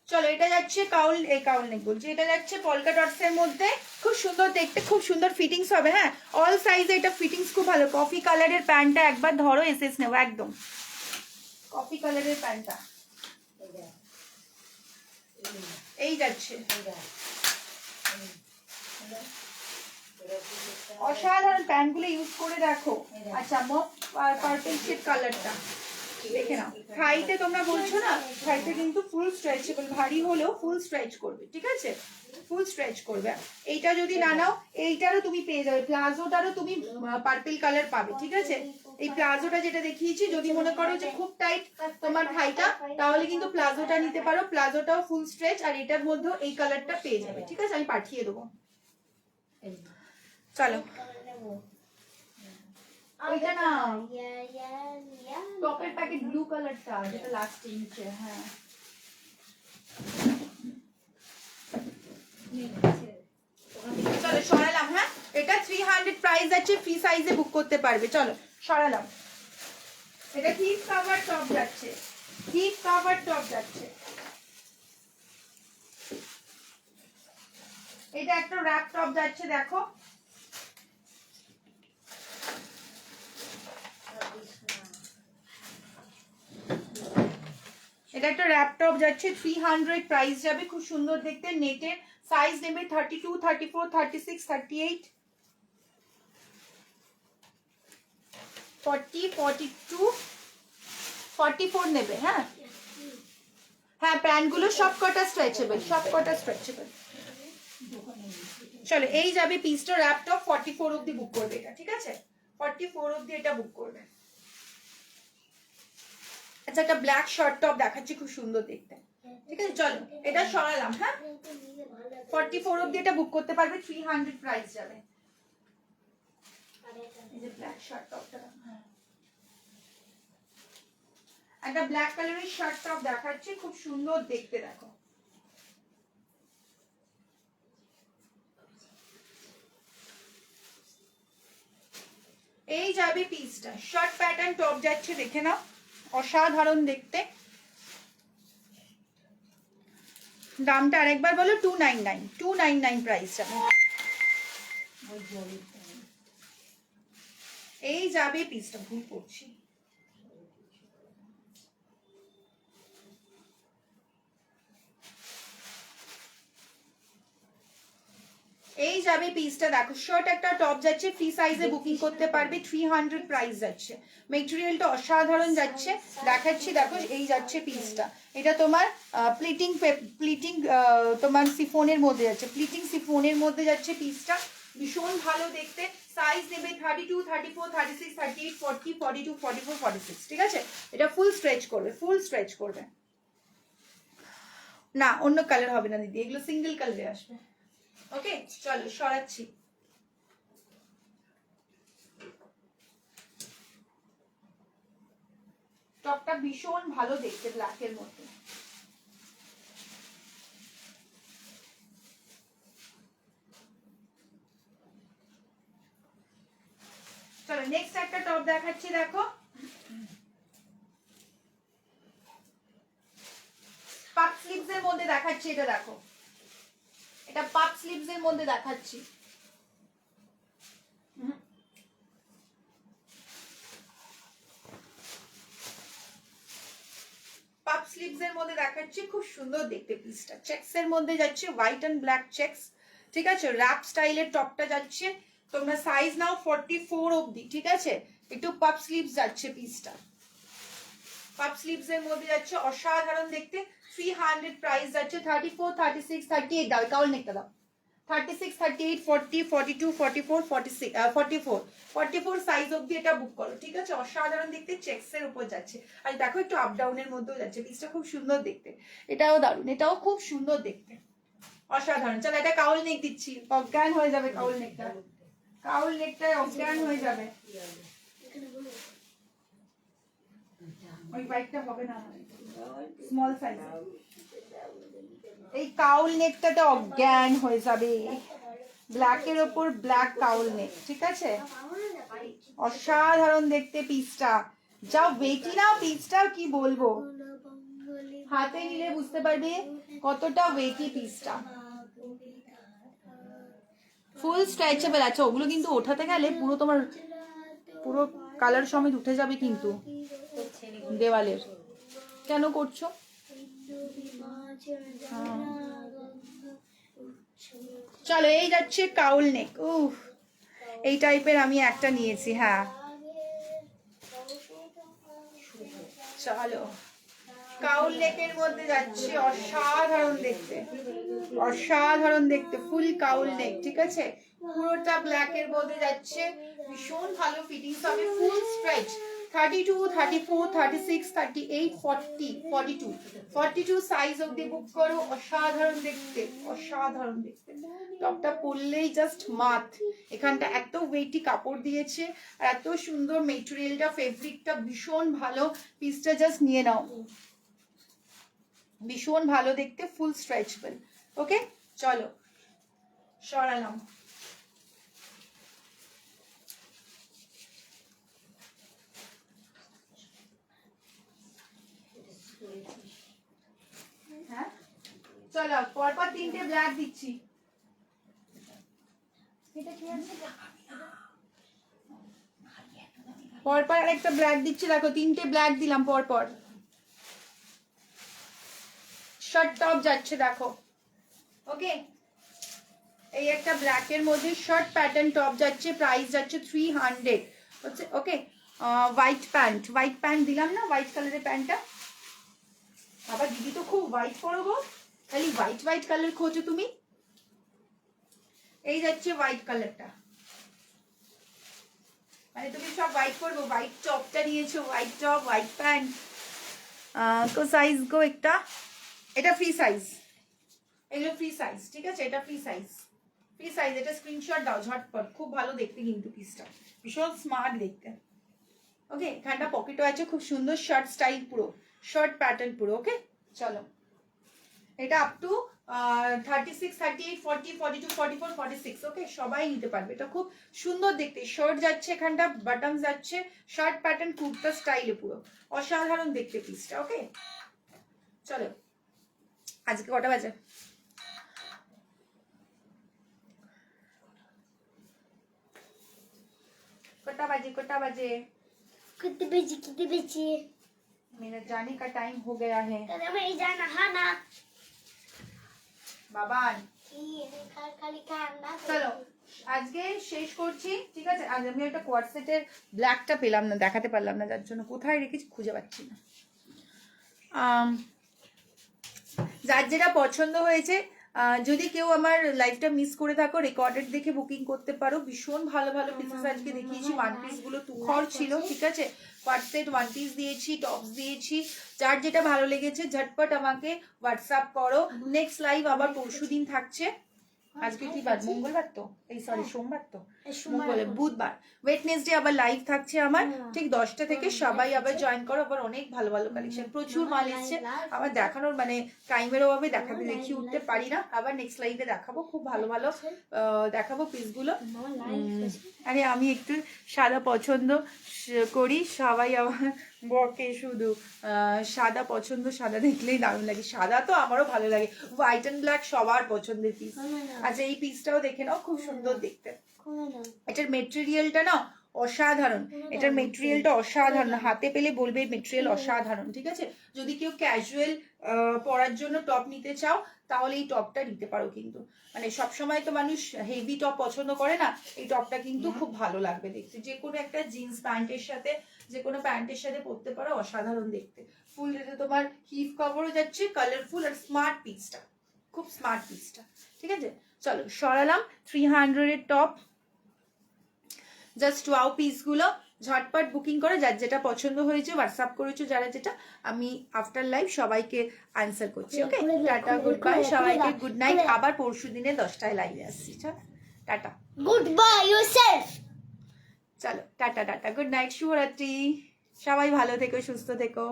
চলো, এটা যাচ্ছে কাউল, এই কাউল নেক বলছি, এটা যাচ্ছে পলকা ডটস এর মধ্যে, খুব সুন্দর দেখতে, খুব সুন্দর ফিটিংস হবে। হ্যাঁ, অল সাইজে এটা ফিটিংস খুব ভালো। কফি কালারের প্যান্টটা একবার ধরো, এসএস নেব একদম, কফি কালারের প্যান্টটা এই যে, এই যাচ্ছে। এই যে, এই যে, অসাধারণ প্যান্টগুলো ইউজ করে দেখো। আচ্ছা, মপ পার্পল শেড কালারটা দেখে নাও। থাইতে তোমরা বলছো না, থাইতে কিন্তু ফুল স্ট্রেচেবল, ভারী হলেও ফুল স্ট্রেচ করবে, ঠিক আছে, ফুল স্ট্রেচ করবে। এইটা যদি না নাও, এইটারও তুমি পেয়ে যাবে, প্লাজোটারও তুমি পার্পল কালার পাবে, ঠিক আছে। এই প্লাজোটা যেটা দেখিয়েছি, যদি মনে করো যে খুব টাইট তোমার থাইটা, তাহলে কিন্তু প্লাজোটা নিতে পারো, প্লাজোটাও ফুল স্ট্রেচ, আর এটার মধ্যেও এই কালারটা পেয়ে যাবে, ঠিক আছে, আমি পাঠিয়ে দেবো। এই যে। চলো, ওইটা না, Yeah. টপের প্যাকেট ব্লু কালারটা, যেটা লাস্টে নিচে। হ্যাঁ, চলো সরালাম। হ্যাঁ, এটা 300 প্রাইস আছে, ফ্রি সাইজে বুক করতে পারবে। চলো সরালাম। এটা হিপ কভার টপ যাচ্ছে, হিপ কভার টপ যাচ্ছে। এটা একটা র‍্যাপ টপ যাচ্ছে, দেখো এটা একটা র‍্যাপ টপ যাচ্ছে, 300 প্রাইস যাবে, খুব সুন্দর দেখতে, নেটের। সাইজ নেবে 32, 34, 36, 38, 40, 42, 44 নেবে। হ্যাঁ হ্যাঁ, প্যান্টগুলো সব কটা স্ট্রেচেবল, সব কটা স্ট্রেচেবল। চলো, এই যাবে পিসটা র‍্যাপ টপ, 44 অবধি বুক করবে এটা, ঠিক আছে, 44 অবধি এটা বুক করবে। আচ্ছা, একটা ব্ল্যাক শর্ট টপ দেখাচ্ছি, খুব সুন্দর দেখতে, ঠিক আছে। চলো, এটা সরালাম। হ্যাঁ, 44 অবধি এটা বুক করতে পারবে, 300 প্রাইস যাবে। এই যে ব্ল্যাক শর্ট টপটা, হ্যাঁ, একটা ব্ল্যাক কালারের শার্ট টপ দেখাচ্ছি, খুব সুন্দর দেখতে, দেখো এই যাবে পিসটা, শার্ট প্যাটার্ন টপ যাচ্ছে, দেখে নাও, অসাধারণ দেখতে। দামটা আরেকবার বলো, 299 প্রাইস যাবে। এই যাবে পিসটা, ভুল করছি, এই যাবে পিসটা, দেখো শার্ট একটা টপ যাচ্ছে, ফ্রি সাইজে বুকিং করতে পারবে, 300 প্রাইস যাচ্ছে। মেটেরিয়ালটা অসাধারণ যাচ্ছে, দেখাচ্ছি, দেখো এই যাচ্ছে পিসটা। এটা তোমার প্লিটিং তোমার সিফনের মধ্যে যাচ্ছে, প্লিটিং সিফনের মধ্যে যাচ্ছে পিসটা, ভীষণ ভালো দেখতে। সাইজ নেবে 32, 34, 36, 38, 40, 42, 44, 46, ঠিক আছে। এটা ফুল স্ট্রেচ করবে, ফুল স্ট্রেচ করবে না, অন্য কালার হবে না দিদি, এগুলো সিঙ্গেল কালারে আসবে। ওকে, চলো সরাচ্ছি। টপটা ভীষণ ভালো দেখতে, ব্ল্যাকের মধ্যে। চলো নেক্সট একটা টপ দেখাচ্ছি, দেখো দেখাচ্ছি, এটা দেখো, এটা পাপ স্লিভস এর মধ্যে দেখাচ্ছি। পাপ স্লিভস এর মধ্যে দেখাচ্ছি, খুব সুন্দর দেখতে পিসটা। চেকস এর মধ্যে যাচ্ছে, হোয়াইট এন্ড ব্ল্যাক চেকস, ঠিক আছে। র্যাপ স্টাইলের টপটা যাচ্ছে, তোমরা সাইজ নাও 44 অবধি, ঠিক আছে। একটু পাপ স্লিভস যাচ্ছে পিসটা, পাপ স্লিভস এর মধ্যে যাচ্ছে, অসাধারণ দেখতে। 300 প্রাইস যাচ্ছে। 34, 36, 38 দাও, কাউল নেকটা দাও। 36, 38, 40, 42, 44, 46, 44, 44 সাইজ অবধি এটা বুক করো, ঠিক আছে। অসাধারণ দেখতে, চেকস এর উপর যাচ্ছে। আর দেখো একটু আপ ডাউনের মধ্যেও যাচ্ছে, পিসটা খুব সুন্দর দেখতে। এটাও দারুণ, এটাও খুব সুন্দর দেখতে, অসাধারণ। চলো এটা কাউল নেক দিচ্ছি, অজ্ঞান হয়ে যাবে কাউল নেকটা, কাউল নেকটায় অজ্ঞান হয়ে যাবে। ওই বাইকটা হবে না, স্মল সাইজ। এই কাউল নেকটাতে অজ্ঞান হয়ে যাবে, ব্ল্যাকের ওপর ব্ল্যাক কাউল নেক, ঠিক আছে। অসাধারণ দেখতে পিসটা, যা ওয়েটি না পিসটা, কি বলবো, হাতে নিলে বুঝতে পারবে কতটা ওয়েটি পিসটা। ফুল স্ট্রেচেবল আছে, ওগুলো কিন্তু ওঠাতে গেলে পুরো তোমার পুরো কালার সমেত উঠে যাবে কিন্তু দেওয়ালের। কেন করছো? চলো এই যাচ্ছে কাউল নেক। এই টাইপের আমি একটা নিয়েছি, হ্যাঁ। চলো কাউল নেকের মধ্যে যাচ্ছে, অসাধারণ দেখতে, অসাধারণ দেখতে, ফুল কাউল নেক, ঠিক আছে। পুরোটা ব্ল্যাক এর মধ্যে যাচ্ছে, ভীষণ ভালো ফিটিংস হবে, ফুল স্ট্রেচ। 32, 34, 36, 38, 40, 42, 42 সাইজ অবধি বুক করো। অসাধারণ দেখতে, অসাধারণ দেখতে। টপটা পরলেই জাস্ট মাথ। এখানটা এত ওয়েটি কাপড় দিয়েছে, আর এত সুন্দর মেটেরিয়ালটা, ফেব্রিকটা ভীষণ ভালো। পিসটা জাস্ট নিয়ে নাও, ভীষণ ভালো দেখতে, ফুল স্ট্রেচেবল। ওকে চলো সরালাম। হ্যাঁ চলো পরপর তিনটে ব্ল্যাক দিচ্ছি। পরপর আরেকটা ব্ল্যাক দিচ্ছি, দেখো তিনটে ব্ল্যাক দিলাম পরপর। শার্ট টপ যাচ্ছে দেখো, ওকে। এই একটা ব্ল্যাকের মধ্যে শার্ট প্যাটার্ন টপ যাচ্ছে, প্রাইস যাচ্ছে 300 হচ্ছে, ওকে। হোয়াইট প্যান্ট, হোয়াইট প্যান্ট দিলাম না, হোয়াইট কালারের প্যান্টটা। আবার দিদি তো খুব হোয়াইট পরো গো, খালি হোয়াইট হোয়াইট কালার খোঁজো তুমি। এই যাচ্ছে হোয়াইট কালারটা, মানে তুমি সব হোয়াইট পরবো। হোয়াইট টপটা নিয়েছো, হোয়াইট টপ, হোয়াইট প্যান্ট। কো সাইজ গো একটা, এটা ফ্রি সাইজ, এগুলো ফ্রি সাইজ, ঠিক আছে। এটা ফ্রি সাইজ, ফ্রি সাইজ। এটা স্ক্রিনশট দাও ঝটপট, খুব ভালো দেখতে কিন্তু পিসটা, ভীষণ স্মার্ট দেখতে। ওকে এখানটা পকেটও আছে, খুব সুন্দর শার্ট স্টাইল, পুরো শার্ট প্যাটার্ন পুরো, ওকে। চলো এটা আপ টু 36, 38, 40, 42, 44, 46, ওকে। সবাই নিতে পারবে, এটা খুব সুন্দর দেখতে। শার্ট যাচ্ছে, এখানটা বাটন যাচ্ছে, শার্ট প্যাটার্ন কুর্তা স্টাইলে পুরো অসাধারণ দেখতে পিসটা, ওকে। চলো আজকে কটা বাজে? कटा बजे कितने बजे मेरा जाने का टाइम हो गया है तो मैं जाना है ना বাবান। খালি কান্না চলো আজকে শেষ করছি, ঠিক আছে। আজ আমি একটা কোয়ার্ড সেটের ব্ল্যাকটা পেলাম না, দেখাতে পারলাম না, যার জন্য কোথায় রেখেছি খুঁজে পাচ্ছি না। যার যেটা পছন্দ হয়েছে, যদি কেউ আমার লাইভটা মিস করে থাকো, রেকর্ডেড দেখে বুকিং করতে পারো। ভীষণ ভালো ভালো পিসেস আজকে দেখিয়েছি। ওয়ান পিস গুলো তুখর ছিল, ঠিক আছে। কোয়ার্ড সেট ওয়ান পিস দিয়েছি, টপস দিয়েছি। যার যেটা ভালো লেগেছে ঝটপট আমাকে হোয়াটসঅ্যাপ করো। নেক্সট লাইভ আবার পরশুদিন থাকছে। আজকে কি বার? মঙ্গলবার তো, এই সরি সোমবার তো। বুধবার ওয়েডনেসডে আবার লাইভ থাকছে আমার ঠিক 10টা থেকে সবাই আবার জয়েন করো আবার অনেক ভালো ভালো কালেকশন প্রচুর মাল এসছে আমার দেখানোর মানে টাইমের অভাবে দেখাতে দেখি উঠতে পারি না আবার নেক্সট লাইভে দেখাবো খুব ভালো ভালো দেখাবো পিসগুলো আরে আমি একটু সাদা পছন্দ করি সবাই আমার বকে শুধু সাদা পছন্দ সাদা দেখলেই দারুণ লাগে সাদা তো আমারও ভালো লাগে হোয়াইট অ্যান্ড ব্ল্যাক সবার পছন্দের পিস আচ্ছা এই পিসটাও দেখে নাও খুব সুন্দর দেখতে এটার মেটেরিয়ালটা না অসাধারণ এটার মেটেরিয়ালটা অসাধারণ হাতে পেলে বলবে মেটেরিয়াল অসাধারণ ঠিক আছে যদি কেউ ক্যাজুয়াল পরার জন্য টপ নিতে চাও তাহলে এই টপটা নিতে পারো কিন্তু মানে সবসময় তো মানুষ হেভি টপ পছন্দ করে না এই টপটা কিন্তু খুব ভালো লাগবে দেখতে যে কোনো একটা জিন্স প্যান্টের সাথে যে কোনো প্যান্টের সাথে পরতে পারো অসাধারণ দেখতে ফুল রেটে তোমার হিপ কভারও যাচ্ছে কালারফুল আর স্মার্ট পিসটা খুব স্মার্ট পিসটা ঠিক আছে চলো সরালাম 300 এর টপ জাস্ট ওয়াও পিসগুলো ঝটপট বুকিং করো যার যেটা পছন্দ হয়েছে হোয়াটসঅ্যাপ করেছো যারা যেটা আমি আফটার লাইভ সবাইকে আনসার করছি ওকে টাটা গুড বাই সবাইকে গুড নাইট আবার পরশু দিনে 10টায় লাইভে আসছি টাটা Goodbye yourself. চলো টাটা টাটা গুড নাইট শুভরাত্রি সবাই ভালো থেকো সুস্থ থেকো